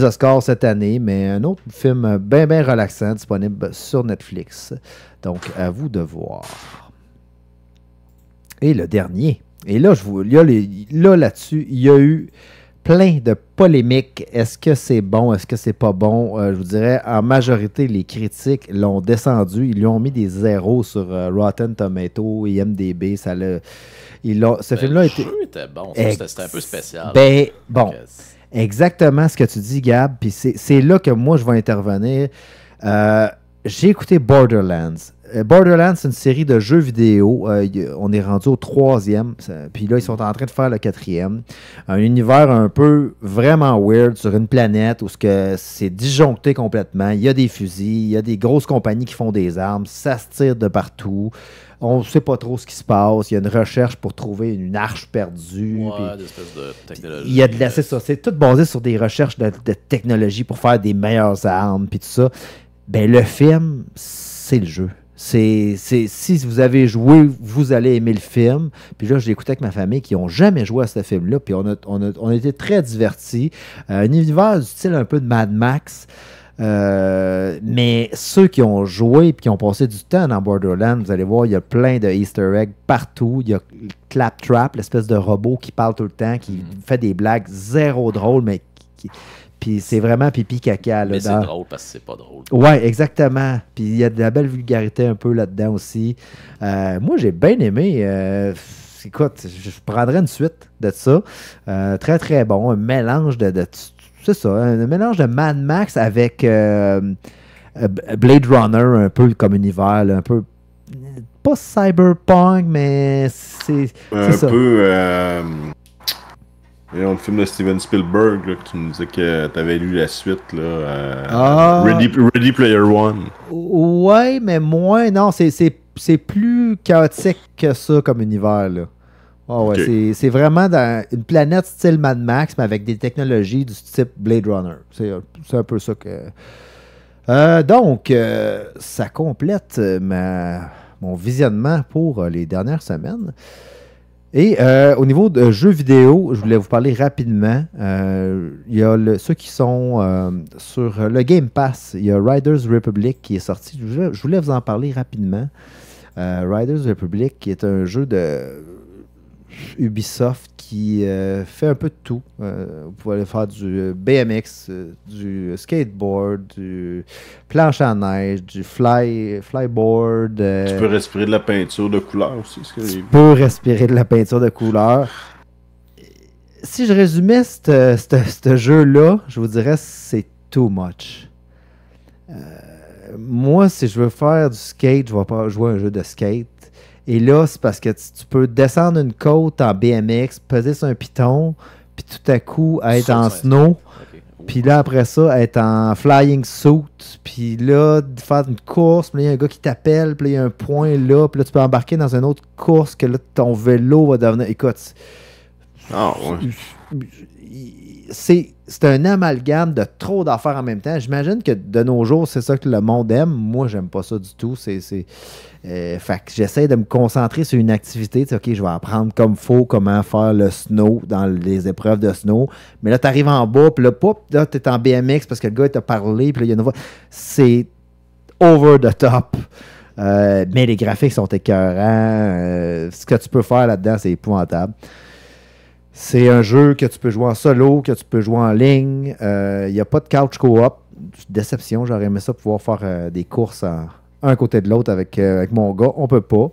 Oscars cette année, mais un autre film bien relaxant disponible sur Netflix. Donc, à vous de voir. Et le dernier, et là, là-dessus, il y a eu plein de polémiques. Est-ce que c'est bon? Est-ce que c'est pas bon? Je vous dirais, en majorité, les critiques l'ont descendu. Ils lui ont mis des zéros sur Rotten Tomatoes, IMDb. Ce film-là était bon. C'était un peu spécial. Bon. Exactement ce que tu dis, Gab. Puis c'est là que moi, je vais intervenir. J'ai écouté Borderlands. Borderlands, c'est une série de jeux vidéo. On est rendu au 3e. Puis là, ils sont en train de faire le 4e. Un univers un peu vraiment weird sur une planète où c'est disjoncté complètement. Il y a des fusils, il y a des grosses compagnies qui font des armes. Ça se tire de partout. On ne sait pas trop ce qui se passe. Il y a une recherche pour trouver une arche perdue. Ouais, des espèces de technologie. C'est ça. C'est tout basé sur des recherches de technologie pour faire des meilleures armes. Puis tout ça. Ben, le film, c'est le jeu. Si vous avez joué, vous allez aimer le film. Puis là, je l'ai écouté avec ma famille qui n'ont jamais joué à ce film-là. Puis on a été très divertis. Un univers du style un peu de Mad Max. Mais ceux qui ont joué et qui ont passé du temps dans Borderlands, vous allez voir, il y a plein de Easter eggs partout. Il y a Claptrap, l'espèce de robot qui parle tout le temps, qui fait des blagues zéro drôles, mais puis c'est vraiment pipi caca. Là, mais c'est drôle parce que c'est pas drôle. Ouais, exactement. Puis il y a de la belle vulgarité un peu là-dedans aussi. Moi, j'ai bien aimé. Écoute, je prendrais une suite de ça. Très, très bon. Un mélange c'est ça, un mélange de Mad Max avec Blade Runner, un peu comme univers, là, un peu pas cyberpunk, mais c'est ça. Un peu le film de Steven Spielberg, là, que tu me disais que tu avais lu la suite, là, Ready Player One. Ouais, mais moins, non, c'est plus chaotique que ça comme univers, là. Oh ouais, okay. C'est vraiment dans une planète style Mad Max, mais avec des technologies du type Blade Runner. C'est un peu ça que... donc, ça complète mon visionnement pour les dernières semaines. Et au niveau de jeux vidéo, je voulais vous parler rapidement. Il y a ceux qui sont sur le Game Pass. Il y a Riders Republic qui est sorti. Je voulais vous en parler rapidement. Riders Republic qui est un jeu de Ubisoft qui fait un peu de tout. Vous pouvez aller faire du BMX, du skateboard, du planche à neige, du flyboard. Tu peux respirer de la peinture de couleur aussi. Tu peux respirer de la peinture de couleur. Si je résumais ce jeu-là, je vous dirais c'est too much. Moi, si je veux faire du skate, je vais pas jouer à un jeu de skate. Et là, c'est parce que tu peux descendre une côte en BMX, peser sur un piton, puis tout à coup être en snow. Ok. Puis là, après ça, être en flying suit. Puis là, faire une course. Puis là, il y a un gars qui t'appelle. Puis là, il y a un point là. Puis là, tu peux embarquer dans une autre course que là, ton vélo va devenir... Écoute, Ah ouais. c'est un amalgame de trop d'affaires en même temps. J'imagine que de nos jours, c'est ça que le monde aime. Moi, j'aime pas ça du tout. Fait que j'essaie de me concentrer sur une activité. Tu sais, OK, je vais apprendre comme faut comment faire le snow dans les épreuves de snow. Mais là, tu arrives en bas, puis là, tu es en BMX parce que le gars, il t'a parlé, puis là, il y a une voix. C'est over the top. Mais les graphiques sont écœurants. Ce que tu peux faire là-dedans, c'est épouvantable. C'est un jeu que tu peux jouer en solo, que tu peux jouer en ligne. Il n'y a pas de couch co-op. Déception, j'aurais aimé ça pouvoir faire des courses un côté de l'autre avec mon gars. On peut pas.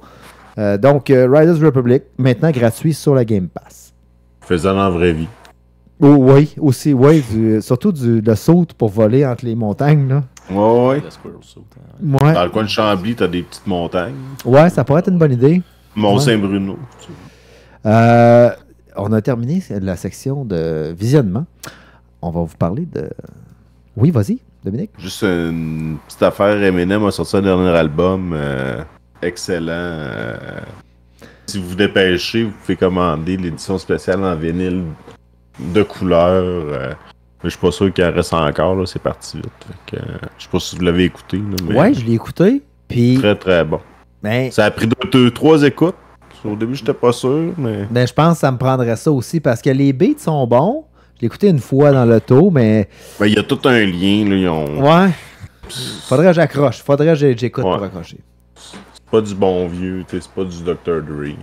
Donc, Riders Republic, maintenant gratuit sur la Game Pass. Faisant dans la vraie vie. Oh, oui, aussi, oui. Surtout le saut pour voler entre les montagnes. Là. Ouais. Le Squirrel Suit, hein. Ouais. Dans le coin de Chambly, t'as des petites montagnes. Ouais, ça pourrait être une bonne idée. Mont-Saint-Bruno. On a terminé la section de visionnement. On va vous parler de... Oui, vas-y, Dominique. Juste une petite affaire. Eminem a sorti un dernier album. Excellent. Si vous vous dépêchez, vous pouvez commander l'édition spéciale en vinyle de couleur. Mais je suis pas sûr qu'il en reste encore. Là, c'est parti vite. Fait que, je sais pas si vous l'avez écouté. Là, mais Ouais, je l'ai écouté. Puis, très très bon. ben, Ça a pris 3 écoutes. Au début, j'étais pas sûr, mais... je pense que ça me prendrait ça aussi parce que les beats sont bons. Je l'ai écouté une fois dans l'auto, mais... Ben, il y a tout un lien, là, ils ont... Ouais. Faudrait que j'accroche. Faudrait que j'écoute Ouais. pour accrocher. C'est pas du bon vieux, tu sais, c'est pas du Dr. Dre,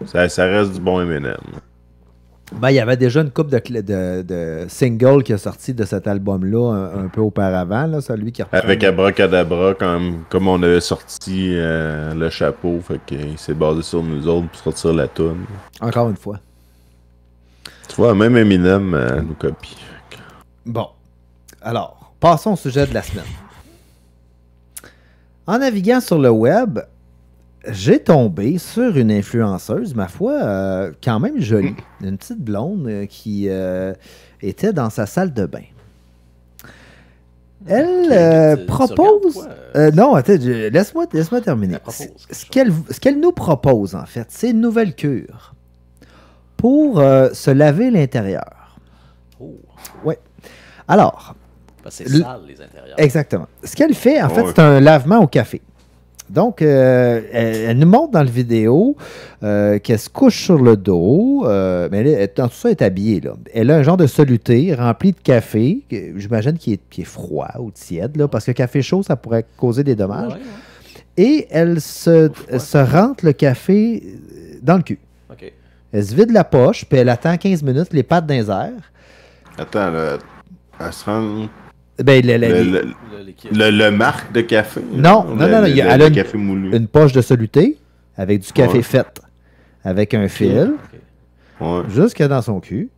mais... Ça reste du bon Eminem. Ben, il y avait déjà une couple de singles qui a sorti de cet album-là un peu auparavant, là, celui qui reprend... Avec Abracadabra, comme on avait sorti le chapeau, fait qu'il s'est basé sur nous autres pour sortir la toune. Encore une fois. Tu vois, même Eminem nous copie. Bon. Alors, passons au sujet de la semaine. En naviguant sur le web, j'ai tombé sur une influenceuse, ma foi, quand même jolie. Une petite blonde qui était dans sa salle de bain. Elle Tu propose... regardes quoi? non, attends, laisse-moi terminer. Elle propose Ce qu'elle nous propose, en fait, c'est une nouvelle cure pour se laver l'intérieur. Oh. Ouais. Alors, Parce que c'est sale, les intérieurs. exactement. Ce qu'elle fait, en fait, Ouais. c'est un lavement au café. Donc, elle nous montre dans la vidéo qu'elle se couche sur le dos, mais dans tout ça, elle est habillée. Là. Elle a un genre de soluté rempli de café, j'imagine qui est froid ou tiède, là, parce que café chaud, ça pourrait causer des dommages. Ouais, ouais. Et elle se rentre le café dans le cul. OK. Elle se vide la poche, puis elle attend 15 minutes, les pattes dans les airs. Attends, là, elle se rend... Ben, Le liquide. Le marque de café? Non, là? non, Le elle a café moulu. une poche de soluté avec du café Ouais. fait, avec un fil, OK. Ouais. jusque dans son cul.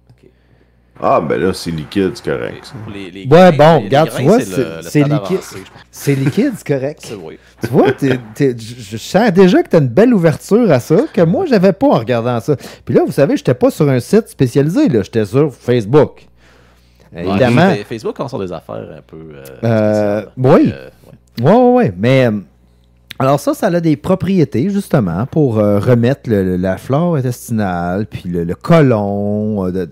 Ah, ben là, c'est liquide, c'est correct. Ça. Les Ouais, grains, bon, les regarde, grains, tu vois, le c'est stade liquide. avancé, je pense. C'est liquide, c'est correct. C'est oui. Tu vois, je sens déjà que tu as une belle ouverture à ça, que moi, j'avais pas en regardant ça. Puis là, vous savez, j'étais pas sur un site spécialisé, là, j'étais sur Facebook. Évidemment. Ouais, Facebook en sort des affaires un peu. Spéciales. oui. Ouais. Ouais. Mais alors ça a des propriétés, justement, pour remettre la flore intestinale, puis le côlon, de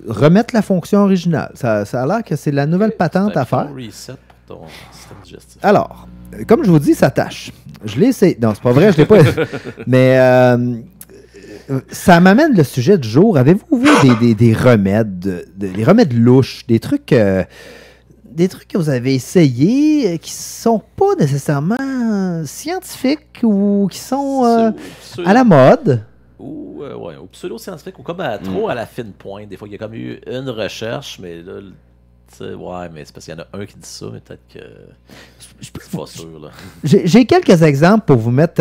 remettre la fonction originale. Ça a l'air que c'est la nouvelle patente à faire. Un reset pour ton système digestif. Alors, comme je vous dis, ça tâche. Je l'ai essayé. Non, c'est pas vrai, je l'ai pas. Mais ça m'amène le sujet du jour. Avez-vous vu des remèdes, des remèdes louches, des trucs que vous avez essayés qui sont pas nécessairement scientifiques ou qui sont à la mode? Ou pseudo-scientifique, ou comme trop à la fine pointe. Des fois, il y a comme eu une recherche, mais là, tu sais, ouais, mais c'est parce qu'il y en a un qui dit ça, mais peut-être que je suis pas sûr, là. J'ai quelques exemples pour vous mettre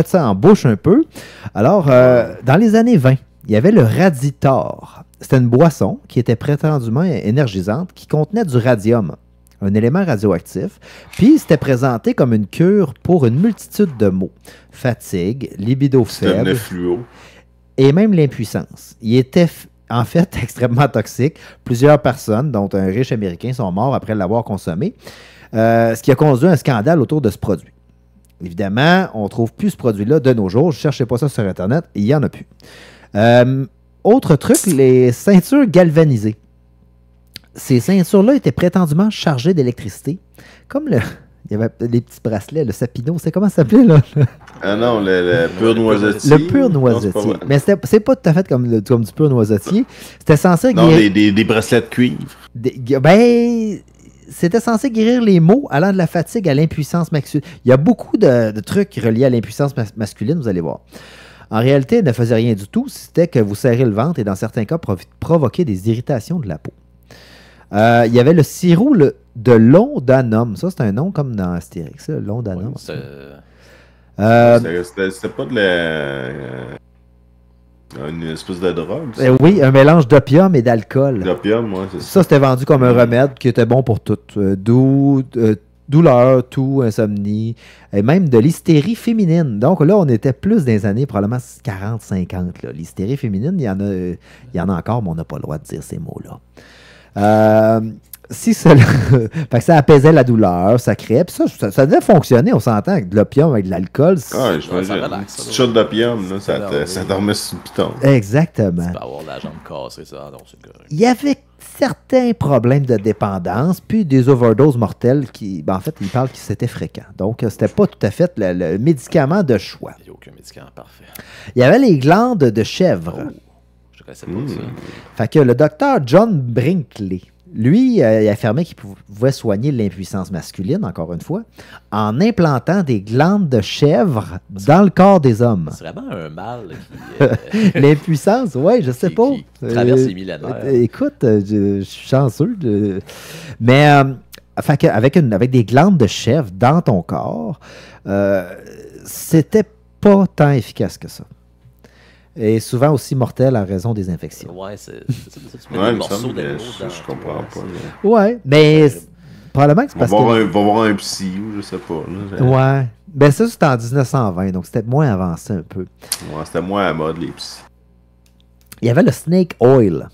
ça en bouche un peu. Alors, dans les années 20, il y avait le Raditor. C'était une boisson qui était prétendument énergisante, qui contenait du radium, un élément radioactif, puis c'était présenté comme une cure pour une multitude de maux. Fatigue, libido faible, et même l'impuissance. Il était en fait extrêmement toxique. Plusieurs personnes, dont un riche Américain, sont morts après l'avoir consommé, ce qui a conduit à un scandale autour de ce produit. Évidemment, on ne trouve plus ce produit-là de nos jours. Je ne cherchais pas ça sur Internet, il n'y en a plus. Autre truc, les ceintures galvanisées. Ces ceintures-là étaient prétendument chargées d'électricité. Comme il y avait les petits bracelets, le sapino, c'est comment ça s'appelait là? Ah non, le pur noisetier. Le pur noisetier. Mais c'est pas tout à fait comme du pur noisetier. C'était censé guérir... Non, des bracelets de cuivre. C'était censé guérir les maux allant de la fatigue à l'impuissance masculine. Il y a beaucoup de trucs reliés à l'impuissance masculine, vous allez voir. En réalité, elle ne faisait rien du tout, c'était que vous serrez le ventre et dans certains cas, provoquer des irritations de la peau. Il y avait le sirop de Londanum. Ça, c'est un nom comme dans Astérix, Londanum. C'était pas une espèce de drogue, ça? Oui, un mélange d'opium et d'alcool. D'opium, oui, c'est ça. Ça, c'était vendu comme un remède qui était bon pour tout. Douleur, toux, insomnie, et même de l'hystérie féminine. Donc là, on était plus dans les années probablement 40-50. L'hystérie féminine, il y en a encore, mais on n'a pas le droit de dire ces mots-là. Si cela... fait que ça apaisait la douleur, ça créait. Puis ça devait fonctionner, on s'entend, avec de l'opium, avec de l'alcool. Ah, je me une petite shot d'opium, là, ça dormait sur le piton. Exactement. Tu peux avoir la jambe cassée, ça. Non, c'est correct. Il y avait certains problèmes de dépendance, puis des overdoses mortelles qui, en fait, il parle que c'était fréquent. Donc, c'était pas tout à fait le médicament de choix. Il n'y a aucun médicament parfait. Il y avait les glandes de chèvre. Oh, je connaissais pas ça. Fait que le docteur John Brinkley, lui, il affirmait qu'il pouvait soigner l'impuissance masculine, encore une fois, en implantant des glandes de chèvre dans le corps des hommes. C'est vraiment un mal qui... L'impuissance, oui, je sais pas. Qui traverse les millénaires. Écoute, je suis chanceux. Mais avec des glandes de chèvre dans ton corps, c'était pas tant efficace que ça. Et souvent aussi mortel à raison des infections. Ouais, c'est tu mets des morceaux d'animaux dans... Je comprends pas. Ouais, mais probablement que c'est parce que... Va voir un psy ou je sais pas. Là, ouais. Ben ça, c'était en 1920, donc c'était moins avancé un peu. Ouais, c'était moins à la mode, les psys. Il y avait le snake oil.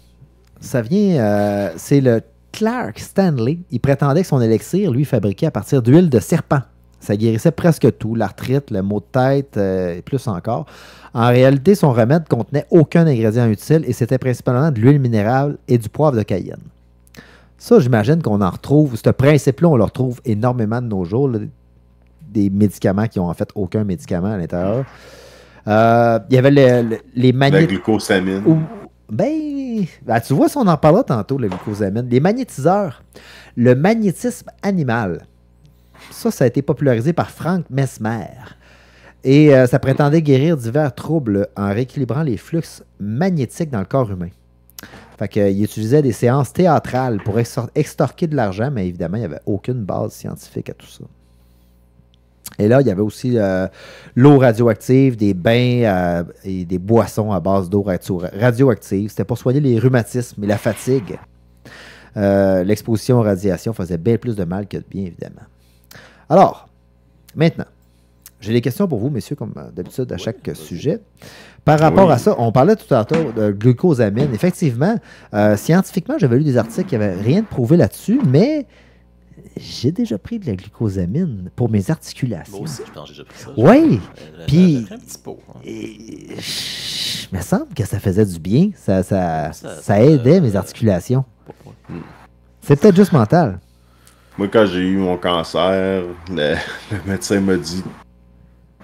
Ça vient... c'est le Clark Stanley. Il prétendait que son élixir, lui, fabriqué à partir d'huile de serpent. Ça guérissait presque tout, l'arthrite, le maux de tête, et plus encore. En réalité, son remède ne contenait aucun ingrédient utile et c'était principalement de l'huile minérale et du poivre de Cayenne. Ça, j'imagine qu'on en retrouve, ce principe-là, on le retrouve énormément de nos jours, là, des médicaments qui n'ont en fait aucun médicament à l'intérieur. Il y avait les la glucosamine. Tu vois, si on en parlera tantôt, la glucosamine. Les magnétiseurs. Le magnétisme animal. Ça a été popularisé par Frank Mesmer. Et ça prétendait guérir divers troubles en rééquilibrant les flux magnétiques dans le corps humain. Fait qu'il utilisait des séances théâtrales pour extorquer de l'argent, mais évidemment, il n'y avait aucune base scientifique à tout ça. Et là, il y avait aussi l'eau radioactive, des bains et des boissons à base d'eau radioactive. C'était pour soigner les rhumatismes et la fatigue. L'exposition aux radiations faisait bien plus de mal que de bien, évidemment. Alors, maintenant, j'ai des questions pour vous, messieurs, comme d'habitude à chaque sujet. Par rapport à ça, on parlait tout à l'heure de glucosamine. Effectivement, scientifiquement, j'avais lu des articles qui n'avaient rien de prouvé là-dessus, mais j'ai déjà pris de la glucosamine pour mes articulations. Moi aussi, je pense que j'ai déjà pris ça. Oui, puis un petit pot. Il me semble que ça faisait du bien. Ça aidait mes articulations. C'est peut-être juste mental. Moi, quand j'ai eu mon cancer, le médecin m'a dit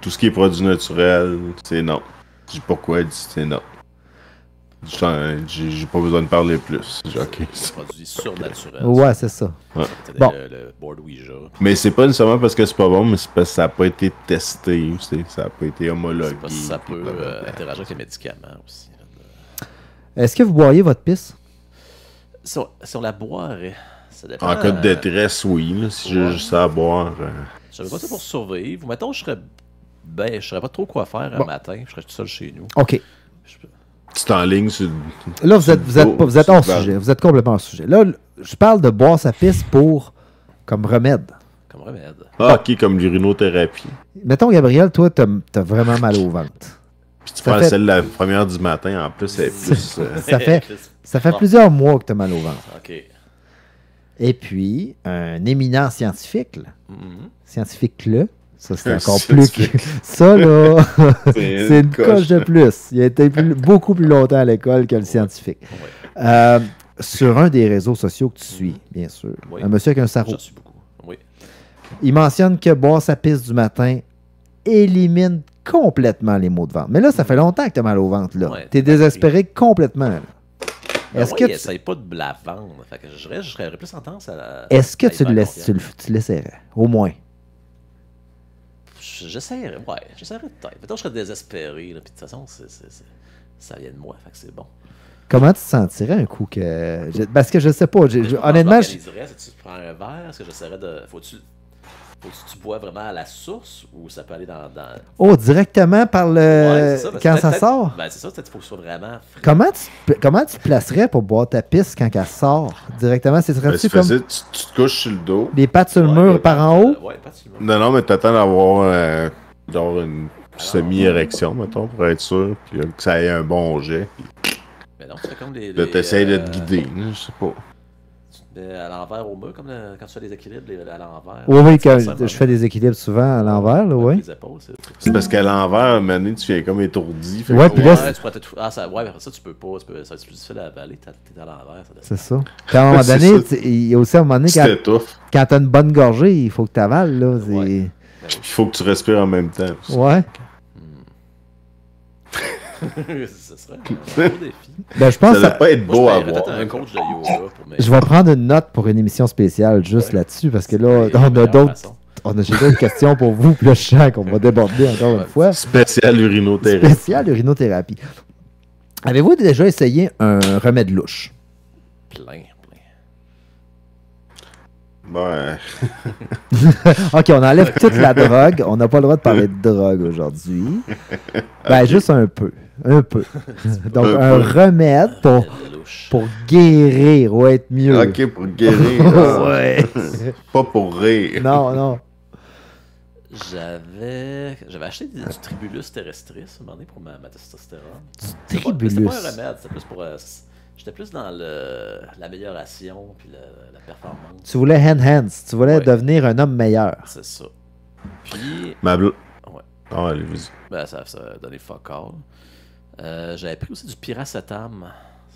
tout ce qui est produit naturel, c'est non. Je dis pourquoi, elle dit c'est non. J'ai pas besoin de parler plus. J'ai ok. C'est un produit surnaturel. Ouais, c'est ça. C'était Bon. le board Ouija. Mais c'est pas nécessairement parce que c'est pas bon, mais c'est parce que ça a pas été testé, tu sais, ça a pas été homologué. C'est pas si ça peut interagir avec les médicaments aussi. Est-ce que vous boiriez votre pisse? Si on la boirait, ça dépend. En cas de détresse, oui, là, si j'ai juste ça à boire. Je savais pas ça pour survivre. Mettons, je serais pas trop quoi faire un matin. Je serais tout seul chez nous. OK. C'est en ligne sur. Là, vous êtes hors sur- sujet. Vous êtes complètement hors sujet. Là, je parle de boire sa pisse comme remède. Comme remède. Ah, ok, comme l'urinothérapie. Mettons, Gabriel, toi, t'as vraiment mal au ventre. Puis tu Ça prends fait- celle de la première du matin, en plus, elle est plus. Ça fait plusieurs mois que t'as mal au ventre. Ok. Et puis, un éminent scientifique, là, Mhm. scientifique-là, ça c'est Un encore plus que... scientifique. Ça, là, C'est c'est une coche de plus. Il a été beaucoup plus longtemps à l'école que le scientifique. Ouais. Sur un des réseaux sociaux que tu suis, bien sûr, Oui. un monsieur avec un sarrau, J'en suis beaucoup. Oui. il mentionne que boire sa pisse du matin élimine complètement les maux de ventre. Mais là, ça fait longtemps que tu as mal au ventre. Là. Ouais, Tu es désespéré complètement. Là. Est-ce Est-ce que que tu- essaye pas de la vendre? Fait que je serais plus en tendance à. est-ce que à y tu faire le confiance. laisserais? Au moins. J'essaierais, ouais. J'essaierais peut-être. Mettons, je serais désespéré. Là, puis de toute façon, ça vient de moi. Fait que c'est bon. Comment tu te sentirais un coup que... Parce que je sais pas. Honnêtement, je m'organiserais. Si tu prends un verre, est-ce que j'essaierais de. Faut-tu que tu bois vraiment à la source ou ça peut aller dans. Oh, directement par le... Ouais, c'est ça, parce que quand ça peut-être- sort? Ben, c'est ça, peut-être qu'il faut que ce soit vraiment frais. Comment tu te placerais pour boire ta pisse quand elle sort? Directement, c'est Ben, serait-tu c'est comme facile, tu te couches sur le dos. les pattes sur le Ouais, mur ouais, par en haut? Ouais, pas sur le mur. Non, non, mais t'attends d'avoir une semi-érection, mettons, pour être sûr, puis là, que ça ait un bon jet. Mais non, c'est comme les. Là, t'essayes de te guider, là, je sais pas. Tu te mets à l'envers au mur, comme quand tu fais des équilibres à l'envers. Oui, oui, Tu quand fais ça, je fais des équilibres souvent à l'envers, là, oui. Les épaules, C'est parce qu'à l'envers, à un moment donné, tu fais comme étourdi. fait Ouais, que- puis là, ouais, tu pourrais peut-être. Ah, ça, ouais, ça, tu peux pas. Ça, c'est plus difficile à avaler. T'es à l'envers. C'est ça. Puis à un moment C'est donné, ça. il y a aussi un moment donné, tu t'étouffes. quand t'as une bonne gorgée, il faut que tu avales, là. c'est- Ouais. Il faut que tu respires en même temps. Ouais. Ce serait un gros défi. Ben, je pense Ça doit que pas être beau Moi, à je paierais voir. peut-être un coach de yoga pour m'aider. je vais prendre une note pour une émission spéciale juste là-dessus, parce que là, C'est on la a meilleure d'autres. façon. J'ai d'autres questions pour vous, puis là, je sens qu'on va déborder encore une fois. Spécial urinothérapie. Spécial urinothérapie. Avez-vous déjà essayé un remède louche? Plein. Ouais. OK, on enlève toute la drogue. On n'a pas le droit de parler de drogue aujourd'hui. Ben, juste un peu. Un peu. Donc, Un un peu. remède De louche. pour guérir ou être mieux. Ok, pour guérir. Ouais. Pas pour rire. Non, non. J'avais acheté du Tribulus terrestris à un moment donné pour ma testostérone. Du C'était pas un Tribulus. remède, c'était plus pour. J'étais plus dans l'amélioration puis la performance. Tu voulais enhance. Tu voulais Ouais. devenir un homme meilleur. C'est ça. Puis, Ma bleu. Ouais. Ah, allez, vas-y. ben, ça a donné fuck all. J'avais pris aussi du piracetam.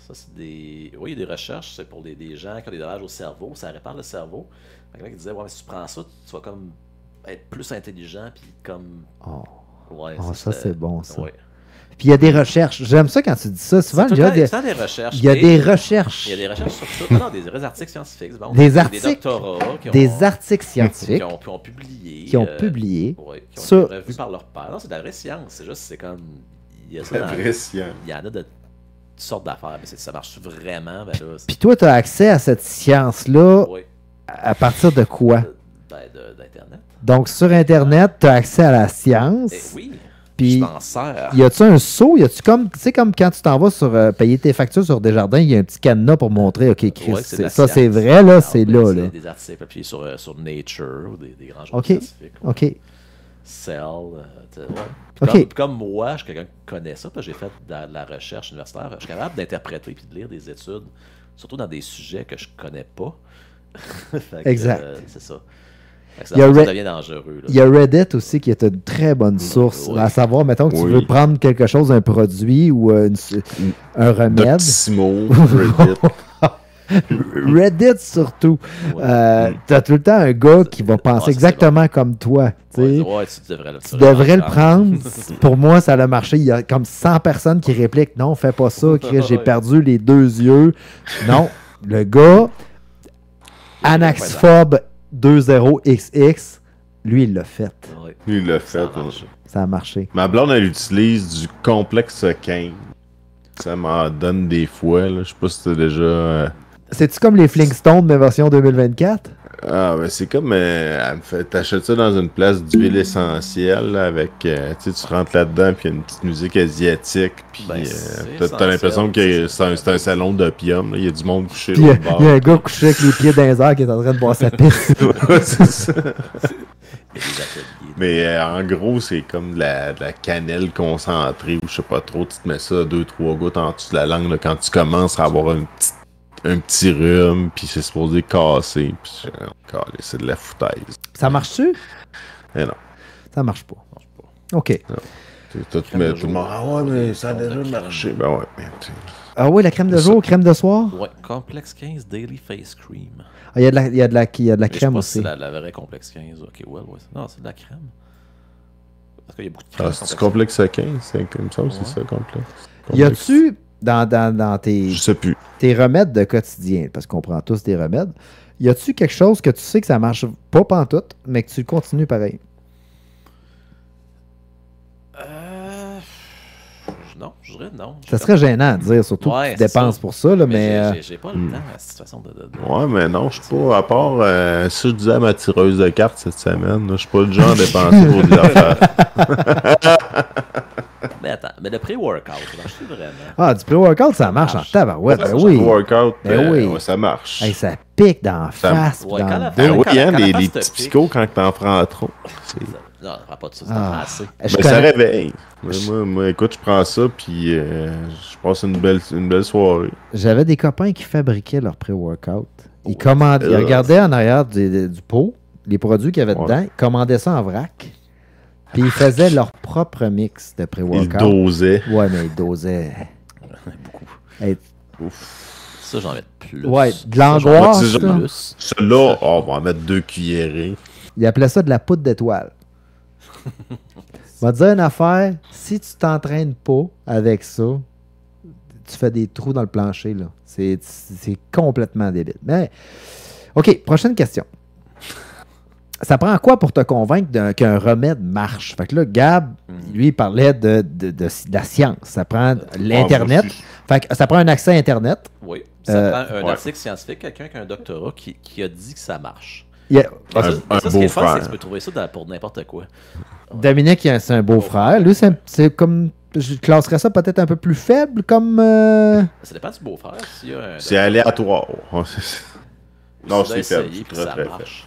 Ça, c'est des. Oui, il y a des recherches, c'est pour des gens qui ont des dommages au cerveau. Ça répare le cerveau. Fait que le mec disait, ouais, mais si tu prends ça, tu vas comme être plus intelligent, puis comme. Oh. Ouais, Oh, ça, c'est bon, ça. Ouais. Puis il y a des recherches. J'aime ça quand tu dis ça. Souvent, C'est il y a tout des, le temps des recherches. il y a et- des recherches. Il y a des recherches sur tout. Non, des vrais articles scientifiques. Bon, Des articles. Des doctorats qui ont, Des articles scientifiques qui ont publié. qui ont publié Ouais, qui ont sur- été revus par leur père. Non, c'est de la vraie science. C'est juste, c'est comme. Il y a ça La dans- vraie science. Il y en a de toutes sortes d'affaires, mais ça marche vraiment. Ben là, Puis toi, tu as accès à cette science-là ouais, à partir de quoi? d'Internet. Donc, sur Internet, tu as accès à la science. Eh oui, Puis, je m'en sers. y a-tu un saut? Y a-tu comme, tu sais, comme quand tu t'en vas sur payer tes factures sur Desjardins, il y a un petit cadenas pour montrer, OK, Chris, Ouais, c'est de la ça c'est science. vrai, là, Ah, c'est ben, là, là. Des articles appuyés sur Nature ou des grands journaux OK. scientifiques. OK. Cell. Ouais. OK. Comme moi, je suis quelqu'un qui connaît ça, parce que j'ai fait de la recherche universitaire. Je suis capable d'interpréter et de lire des études, surtout dans des sujets que je connais pas. Fait que, Exact. C'est ça. Fait que Il y a ça Re- devient dangereux. Là. Il y a Reddit aussi qui est une très bonne source. Ouais. À savoir, mettons que tu Oui. veux prendre quelque chose, un produit ou un remède. Doctissimo, Reddit. Reddit surtout. Ouais. T'as tout le temps un gars qui va penser c'est exactement comme toi. Tu sais. Ouais, tu Tu devrais le prendre. Pour moi, ça a marché. Il y a comme 100 personnes qui répliquent non, fais pas ça, Chris, j'ai perdu les 2 yeux. Non, le gars, Anaxphobe 20XX, lui, il l'a fait. Ouais. Il l'a fait. Ça a marché. Ça a marché. Ma blonde, elle utilise du complexe 15. Ça m'en donne des fois. Là. Je sais pas si t'as déjà. C'est-tu comme les Flintstones, mais version 2024? Ah, ben c'est comme. Elle me fait. T'achètes ça dans une place d'huile essentielle là, avec. Tu sais, tu rentres là-dedans, puis il y a une petite musique asiatique. Puis Ben, t'as l'impression que c'est un salon d'opium. Il y a du monde couché Puis il y, l'autre bord. a un gars couché avec les pieds dans les airs qui est en train de boire sa pisse. Ouais, c'est ça. Il y a des ateliers. Mais en gros, c'est comme de la cannelle concentrée ou je sais pas trop. Tu te mets ça 2-3 gouttes en dessous de la langue là, quand tu commences à avoir un petit rhume, puis c'est supposé casser. Puis c'est de la foutaise. Ça marche-tu? Mais non. Ça marche pas. OK. Tout le monde. Ah ouais, mais ça a déjà marché. Ben ouais, mais Ah oui, la crème de C'est jour, crème de soir? Ouais, Complexe 15 Daily Face Cream. Ah, il y a de la Mais crème je sais aussi. pas si c'est la vraie Complexe 15. Ok, ouais. Non, c'est de la crème. Parce qu'il y a beaucoup de crème. Ah, c'est complexe à 15, c'est comme ça, c'est ça, complexe. Y a-tu, dans tes, Je sais plus. tes remèdes de quotidien, parce qu'on prend tous des remèdes, y a-tu quelque chose que tu sais que ça marche pas pantoute, mais que tu continues pareil? Non, je dirais non. Ça serait gênant de dire, surtout Ouais, que tu c'est dépenses ça. pour ça, là, mais... J'ai pas le temps à cette façon de... Ouais, mais non, je sais pas. À part, si je disais à ma tireuse de cartes cette semaine, là, je suis pas le genre à dépenser pour des affaires. Mais attends, mais le pré-workout, ça marche vraiment? Ah, du pré-workout, ça marche en tabarouette, ben oui. Le workout, Ben oui. ouais, ça marche. Hey, ça pique dans la Ça- face, pis Ouais, dans quand le la- dos. Ben oui, quand- hein, quand la les face te petits pique. picots quand t'en prends trop. Non, prends pas de ça, c'est Ah. pas assez. Je Ben, ça connais- réveille. Moi, écoute, je prends ça, puis je passe une belle soirée. J'avais des copains qui fabriquaient leur pré-workout. Ils Ouais. regardaient en arrière du pot, les produits qu'il y avait Ouais. dedans, ils commandaient ça en vrac, puis ils faisaient leur propre mix de Il pré-workout. dosait. Ouais, mais ils dosaient. Beaucoup. Hey, Ça, j'en mets plus. ouais, de Ça, j'en mets l'angoisse. Ouais, là. plus. Celui-là, on va en mettre 2 cuillerées. Ils appelaient ça de la poudre d'étoile. Je vais te dire une affaire, si tu t'entraînes pas avec ça, tu fais des trous dans le plancher, là. C'est complètement débile. Mais, OK, prochaine question. Ça prend quoi pour te convaincre qu'un remède marche? Fait que là, Gab, lui, il parlait de la science. Ça prend l'Internet. Ah, moi aussi. Fait que ça prend un accès à Internet. Oui. Ça prend un ouais. article scientifique, quelqu'un qui a un doctorat qui a dit que ça marche. Il y a- Mais ça, Un ce qui est le fun, beau-frère. c'est que tu peux trouver ça pour n'importe quoi. Dominique, c'est un beau-frère. Lui, c'est comme... Je classerais ça peut-être un peu plus faible comme... Ça dépend du beau-frère. S'il y a un C'est aléatoire. ou Non, s'il a c'est faible. essayé, puis Très, ça très marche.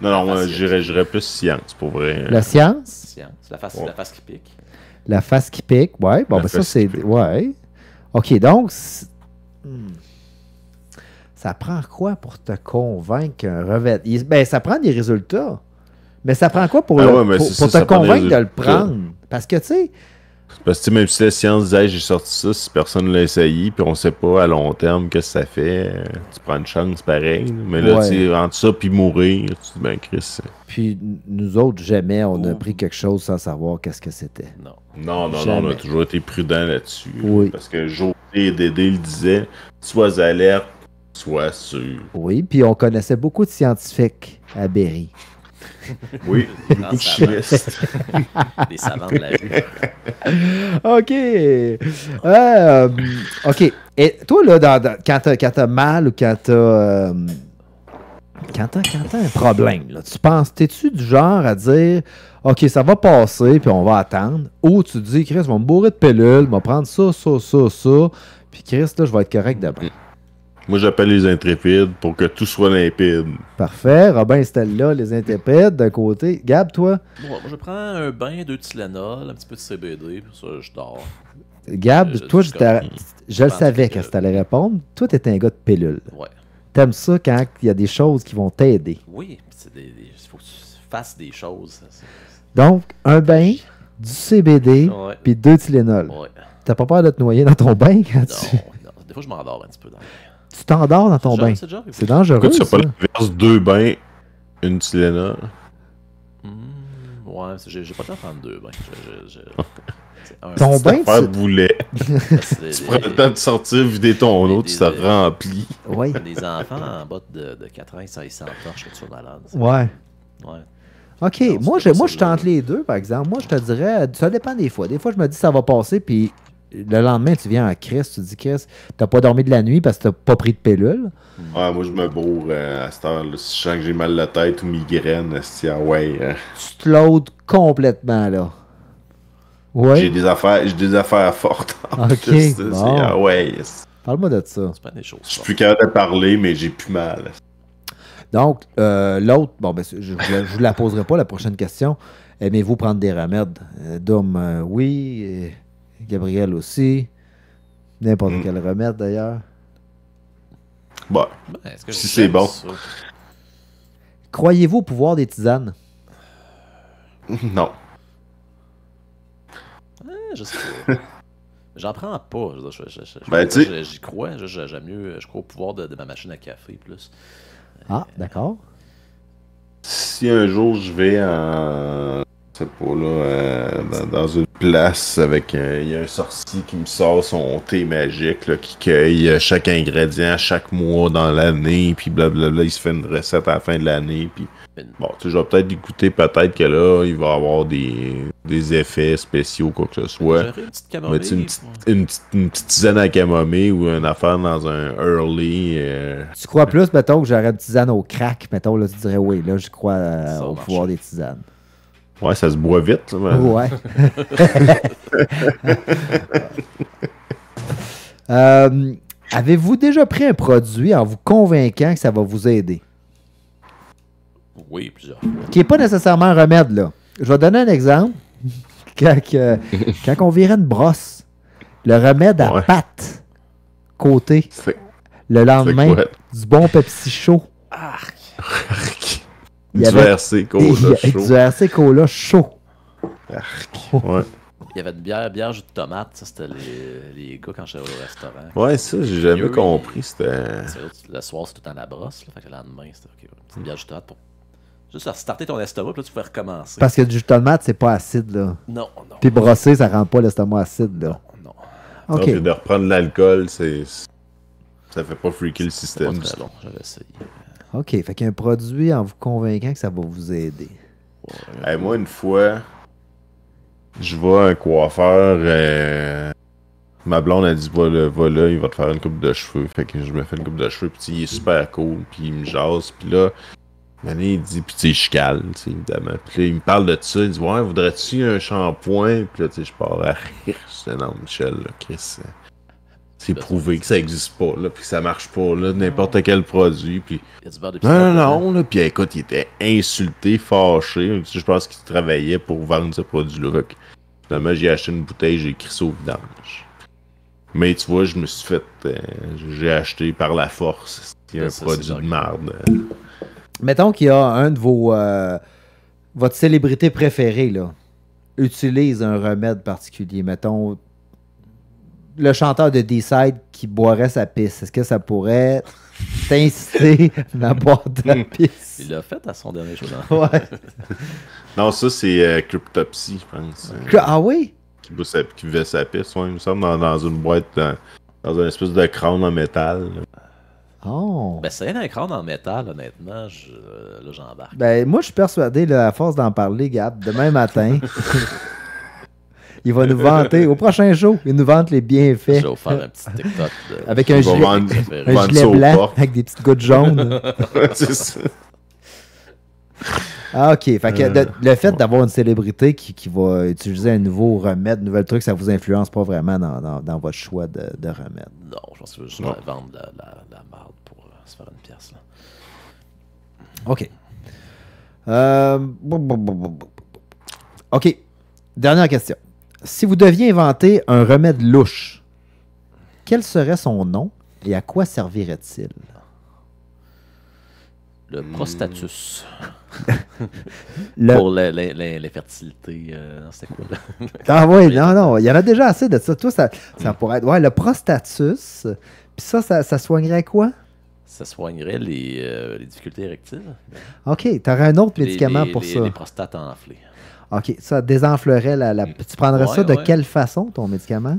Non, non, moi, Facile. j'irais plus science, pour vrai. La science. Science. La face qui pique. La face qui pique. Ouais, bon, La ben ça, face c'est... qui pique. Ouais. OK, donc... Ça prend quoi pour te convaincre qu'un revêt... Ben, ça prend des résultats. Mais ça prend quoi pour, Ah le- ouais, mais pour, c'est pour ça, te ça prend des convaincre de le résultats. prendre? Parce que, tu sais... Parce que même si la science disait j'ai sorti ça, si personne ne l'a essayé, puis on sait pas à long terme que ça fait, tu prends une chance pareil. Mais là, Ouais. tu sais, entre ça puis mourir, tu dis ben Chris. Puis nous autres, jamais on a Oh. pris quelque chose sans savoir qu'est-ce que c'était. Non. Non, on Jamais. a toujours été prudent là-dessus. Oui. Parce que José et Dédé le disaient, sois alerte, sois sûr. Oui, puis on connaissait beaucoup de scientifiques à Berry. Oui, beaucoup de chimistes. Des savants de la rue. OK. OK. Et toi, là, quand t'as mal ou quand t'as un problème, là, tu penses, t'es-tu du genre à dire OK, ça va passer, puis on va attendre, ou tu te dis, Chris, je vais me bourrer de pilules, je vais prendre ça, puis Chris, là, je vais être correct demain. Moi, j'appelle les intrépides pour que tout soit limpide. Parfait. Robin installe là les interprètes d'un côté. Gab, toi? Moi, je prends un bain, 2 Tylenol, un petit peu de CBD, puis ça, je dors. Gab, Je- toi, je- je le pense savais que- que tu allais répondre. Toi, t'es un gars de pilule. Ouais. T'aimes ça quand il y a des choses qui vont t'aider. Oui, il faut que tu fasses des choses. Donc, un bain, du CBD, Ouais. puis 2 Tylenol. Ouais. T'as pas peur de te noyer dans ton bain quand Non, tu... non. Des fois, je m'endors un petit peu dans le bain. Tu t'endors dans ton bain. C'est dangereux, Écoute, tu ça. pas l'inverse, 2 bains, une Tylenol. Ouais, j'ai pas le temps de prendre 2 bains. Ton bain, Faire tu... boulet. Tu prends le temps de sortir, vider ton eau, tu te remplis. Oui. Les enfants en bas de 4 ans, ils s'entorchent sur malade. Ouais. Ouais. OK, Non, moi, c'est pas je ça, tente les deux, par exemple. Moi, je te dirais, ça dépend des fois. Des fois, je me dis ça va passer, puis le lendemain, tu viens en crise, tu te dis, Chris, t'as pas dormi de la nuit parce que t'as pas pris de pilule. Ouais, moi, je me bourre à cette heure-là. Si je sens que j'ai mal la tête ou migraine, ouais. Tu te loads complètement, là. Ouais. J'ai des affaires fortes. En OK, plus, bon. ouais. Parle-moi de ça. C'est pas des choses. Je suis plus capable de parler, mais j'ai plus mal. Donc, l'autre, bon, ben, je vous la poserai pas, la prochaine question. Aimez-vous prendre des remèdes? Dom, oui. Gabriel aussi. N'importe quel remède, d'ailleurs. Bon, est-ce que si j'aime c'est bon. ça? Croyez-vous au pouvoir des tisanes? Non. Je sais pas. J'en prends pas. Ben, tu sais- J'y crois. J'aime mieux. Je crois au pouvoir de ma machine à café plus. Ah, d'accord. Si un jour je vais en. Je sais pas, là, dans une place avec. Il y a un sorcier qui me sort son thé magique, là, qui cueille chaque ingrédient chaque mois dans l'année, puis blablabla, il se fait une recette à la fin de l'année, puis. Bon, tu sais, je vais peut-être écouter, peut-être que là, il va avoir des effets spéciaux, quoi que ce soit. J'aurais une petite Mais tu sais, camomille. une petite tisane à camomille ou une affaire dans un early. Tu crois plus, mettons, que j'aurais une tisane au crack, mettons, là, tu dirais oui, là, je crois Ça au marche. pouvoir des tisanes. Ouais, ça se boit vite, là. mais- Ouais. Avez-vous déjà pris un produit en vous convainquant que ça va vous aider? Oui, plusieurs fois. Qui n'est pas nécessairement un remède, là. Je vais donner un exemple. Quand on virait une brosse, le remède à Ouais. pâte, côté, C'est le lendemain, quoi? du bon Pepsi chaud. Il y Du avait- RC Cola chaud. Du RC Cola chaud. Ouais. Il y avait une bière jus de tomate. Ça, c'était les gars quand j'étais au restaurant. Ouais, ça, j'ai jamais Eux, compris. C'était. Le soir, c'est tout le temps la brosse. Là, fait que le lendemain, c'était OK, une petite bière jus de tomate pour juste starter ton estomac. Puis là, tu pouvais recommencer. Parce que du jus de tomate, c'est pas acide, là. Non, non. Puis brosser, ça rend pas l'estomac acide, là. Non. Non, OK. puis de reprendre l'alcool, ça fait pas freaker le C'est système. pas très long. J'avais essayé. OK. Fait qu'il y a un produit en vous convainquant que ça va vous aider. Hey, moi, une fois, je vais à un coiffeur. Ma blonde a dit va là, il va te faire une coupe de cheveux. Fait que je me fais une coupe de cheveux, puis il est super cool, puis il me jase, puis là, il dit, puis tu sais, je cale, tu sais, évidemment. Puis là, il me parle de ça, il dit ouais, voudrais-tu un shampoing? Puis là, tu sais, je pars à rire. Je dis non, Michel, là, Chris, c'est prouvé que ça existe pas, là, puis que ça marche pas, là, n'importe quel produit, puis. Il y a du beurre de Non, pinot non, là. Puis écoute, il était insulté, fâché. Je pense qu'il travaillait pour vendre ce produit-là. Fait que, finalement, j'ai acheté une bouteille, j'ai écrit ça au vidange. Mais tu vois, je me suis fait. J'ai acheté par la force. C'est un Ça, produit c'est de merde. Mettons qu'il y a un de vos... votre célébrité préférée, là, utilise un remède particulier. Mettons, le chanteur de D-Side qui boirait sa pisse. Est-ce que ça pourrait t'inciter à boire de la pisse? Il l'a fait à son dernier show. Ouais. Non, ça, c'est Cryptopsy, je pense. Ah oui? Qui buvait sa pisse, ouais, il me semble, dans une boîte, dans une espèce de crâne en métal. Là. Oh. Ben, c'est un crâne en métal, honnêtement. Là, j'embarque. Ben, moi, je suis persuadé, là, à force d'en parler, Gab, demain matin, il va nous vanter, au prochain show, il nous vante les bienfaits. Je vais vous faire un petit TikTok. Avec un Il va gilet, vendre- un vendre gilet ça aux blanc portes. avec des petites gouttes jaunes. C'est ça. Ah, OK. Fait que le fait d'avoir une célébrité qui va utiliser un nouveau remède, un nouvel truc, ça vous influence pas vraiment dans votre choix de remède. Non, je pense que je veux juste Non. vendre de la merde pour se faire une pièce. Là. OK. OK. Dernière question. Si vous deviez inventer un remède louche, quel serait son nom et à quoi servirait-il? Le prostatus. Le- Pour l'infertilité. C'était quoi, là? Ah oui, non, il y en a déjà assez de ça. Toi, ça pourrait être... Ouais, le prostatus. Puis ça soignerait quoi? Ça soignerait les difficultés érectiles. OK, tu aurais un autre Les- médicament les- pour les- ça. Les prostates enflées. OK, ça désenflerait la... Tu prendrais Ouais, ça de ouais. quelle façon, ton médicament?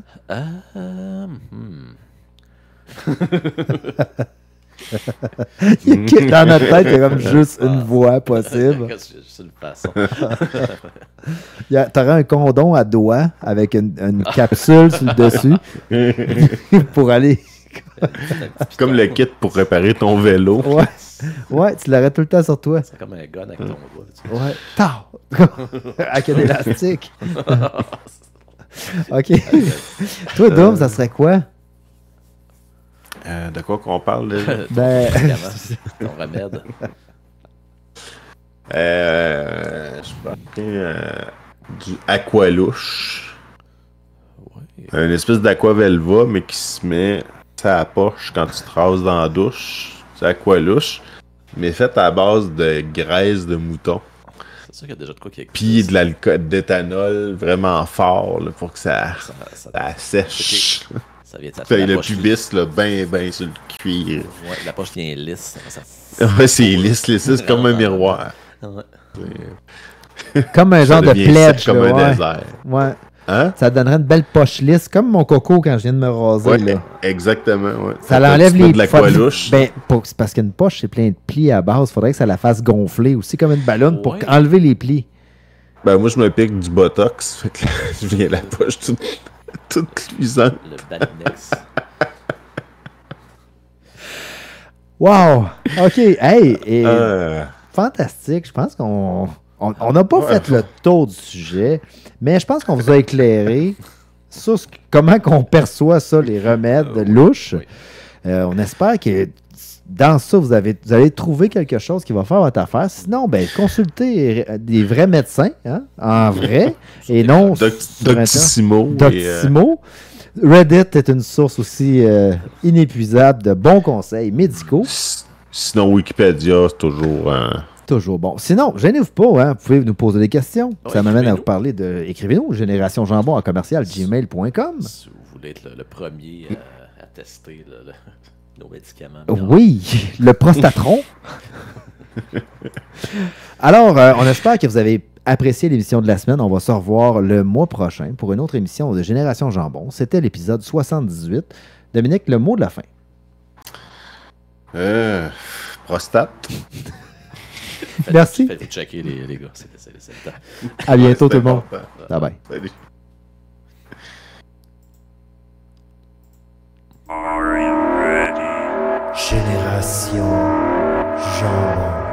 Dans notre tête, il y a comme juste une voie possible. C'est une façon. Tu aurais un condom à doigts avec une capsule sur le dessus pour aller... Comme le kit pour réparer ton vélo. Ouais, ouais, tu l'aurais tout le temps sur toi. C'est comme un gun avec ton doigt. tu sais. Ouais. Tao! Avec un élastique. OK. Toi, Dom, ça serait quoi? De quoi qu'on parle, là? Ben... Ton remède. Je pense du Aqualouche. Ouais. Une espèce d'aquavelva, mais qui se met à la poche quand tu te rases dans la douche. C'est Aqualouche, mais fait à base de graisse de mouton. C'est sûr qu'il y a déjà de quoi qui existe. Puis de l'alcool d'éthanol vraiment fort là, pour que ça Ça sèche. vient de ça. Fait La le poche pubis là, ben sur le cuir. Ouais, la poche vient lisse. Ça- Ouais, c'est lisse, c'est comme un miroir. Ouais. Comme un genre Ça de devient pledge. sec comme là, un ouais. désert. Ouais. Hein? Ça donnerait une belle poche lisse, comme mon coco quand je viens de me raser. Ouais, Là. exactement. Ouais. Ça Fait l'enlève que tu mets les de l'aqualouche. Ben, c'est parce qu'une poche, c'est plein de plis à base. Faudrait que ça la fasse gonfler aussi comme une ballonne pour Ouais. enlever les plis. Ben moi je me pique du botox. Fait que là, je viens la poche toute luisante. Le Baninex. Wow! OK. Hey! Et Euh, fantastique. Je pense qu'on on n'a pas Ouais. fait le tour du sujet, mais je pense qu'on vous a éclairé sur comment qu'on perçoit ça, les remèdes louches. Oui. On espère que dans ça, vous allez trouver quelque chose qui va faire votre affaire. Sinon, ben, consultez des vrais médecins, hein, en vrai, et non sur Internet. Doctissimo. Doctissimo. Reddit est une source aussi inépuisable de bons conseils médicaux. Sinon Wikipédia, c'est toujours... Toujours bon. Sinon, gênez-vous pas, hein, vous pouvez nous poser des questions. Ouais, Ça m'amène à écrivez-nous. vous parler de... Écrivez-nous, générationjambon@gmail.com. Si vous voulez être le premier à tester nos médicaments. Oui, le prostatron. Alors, on espère que vous avez apprécié l'émission de la semaine. On va se revoir le mois prochain pour une autre émission de Génération Jambon. C'était l'épisode 78. Dominique, le mot de la fin. prostate. Merci. Faites checker les gars. C'est le temps. À bientôt tout C'est le monde. important. Bye bye. Salut. Are you ready? Génération Jambon.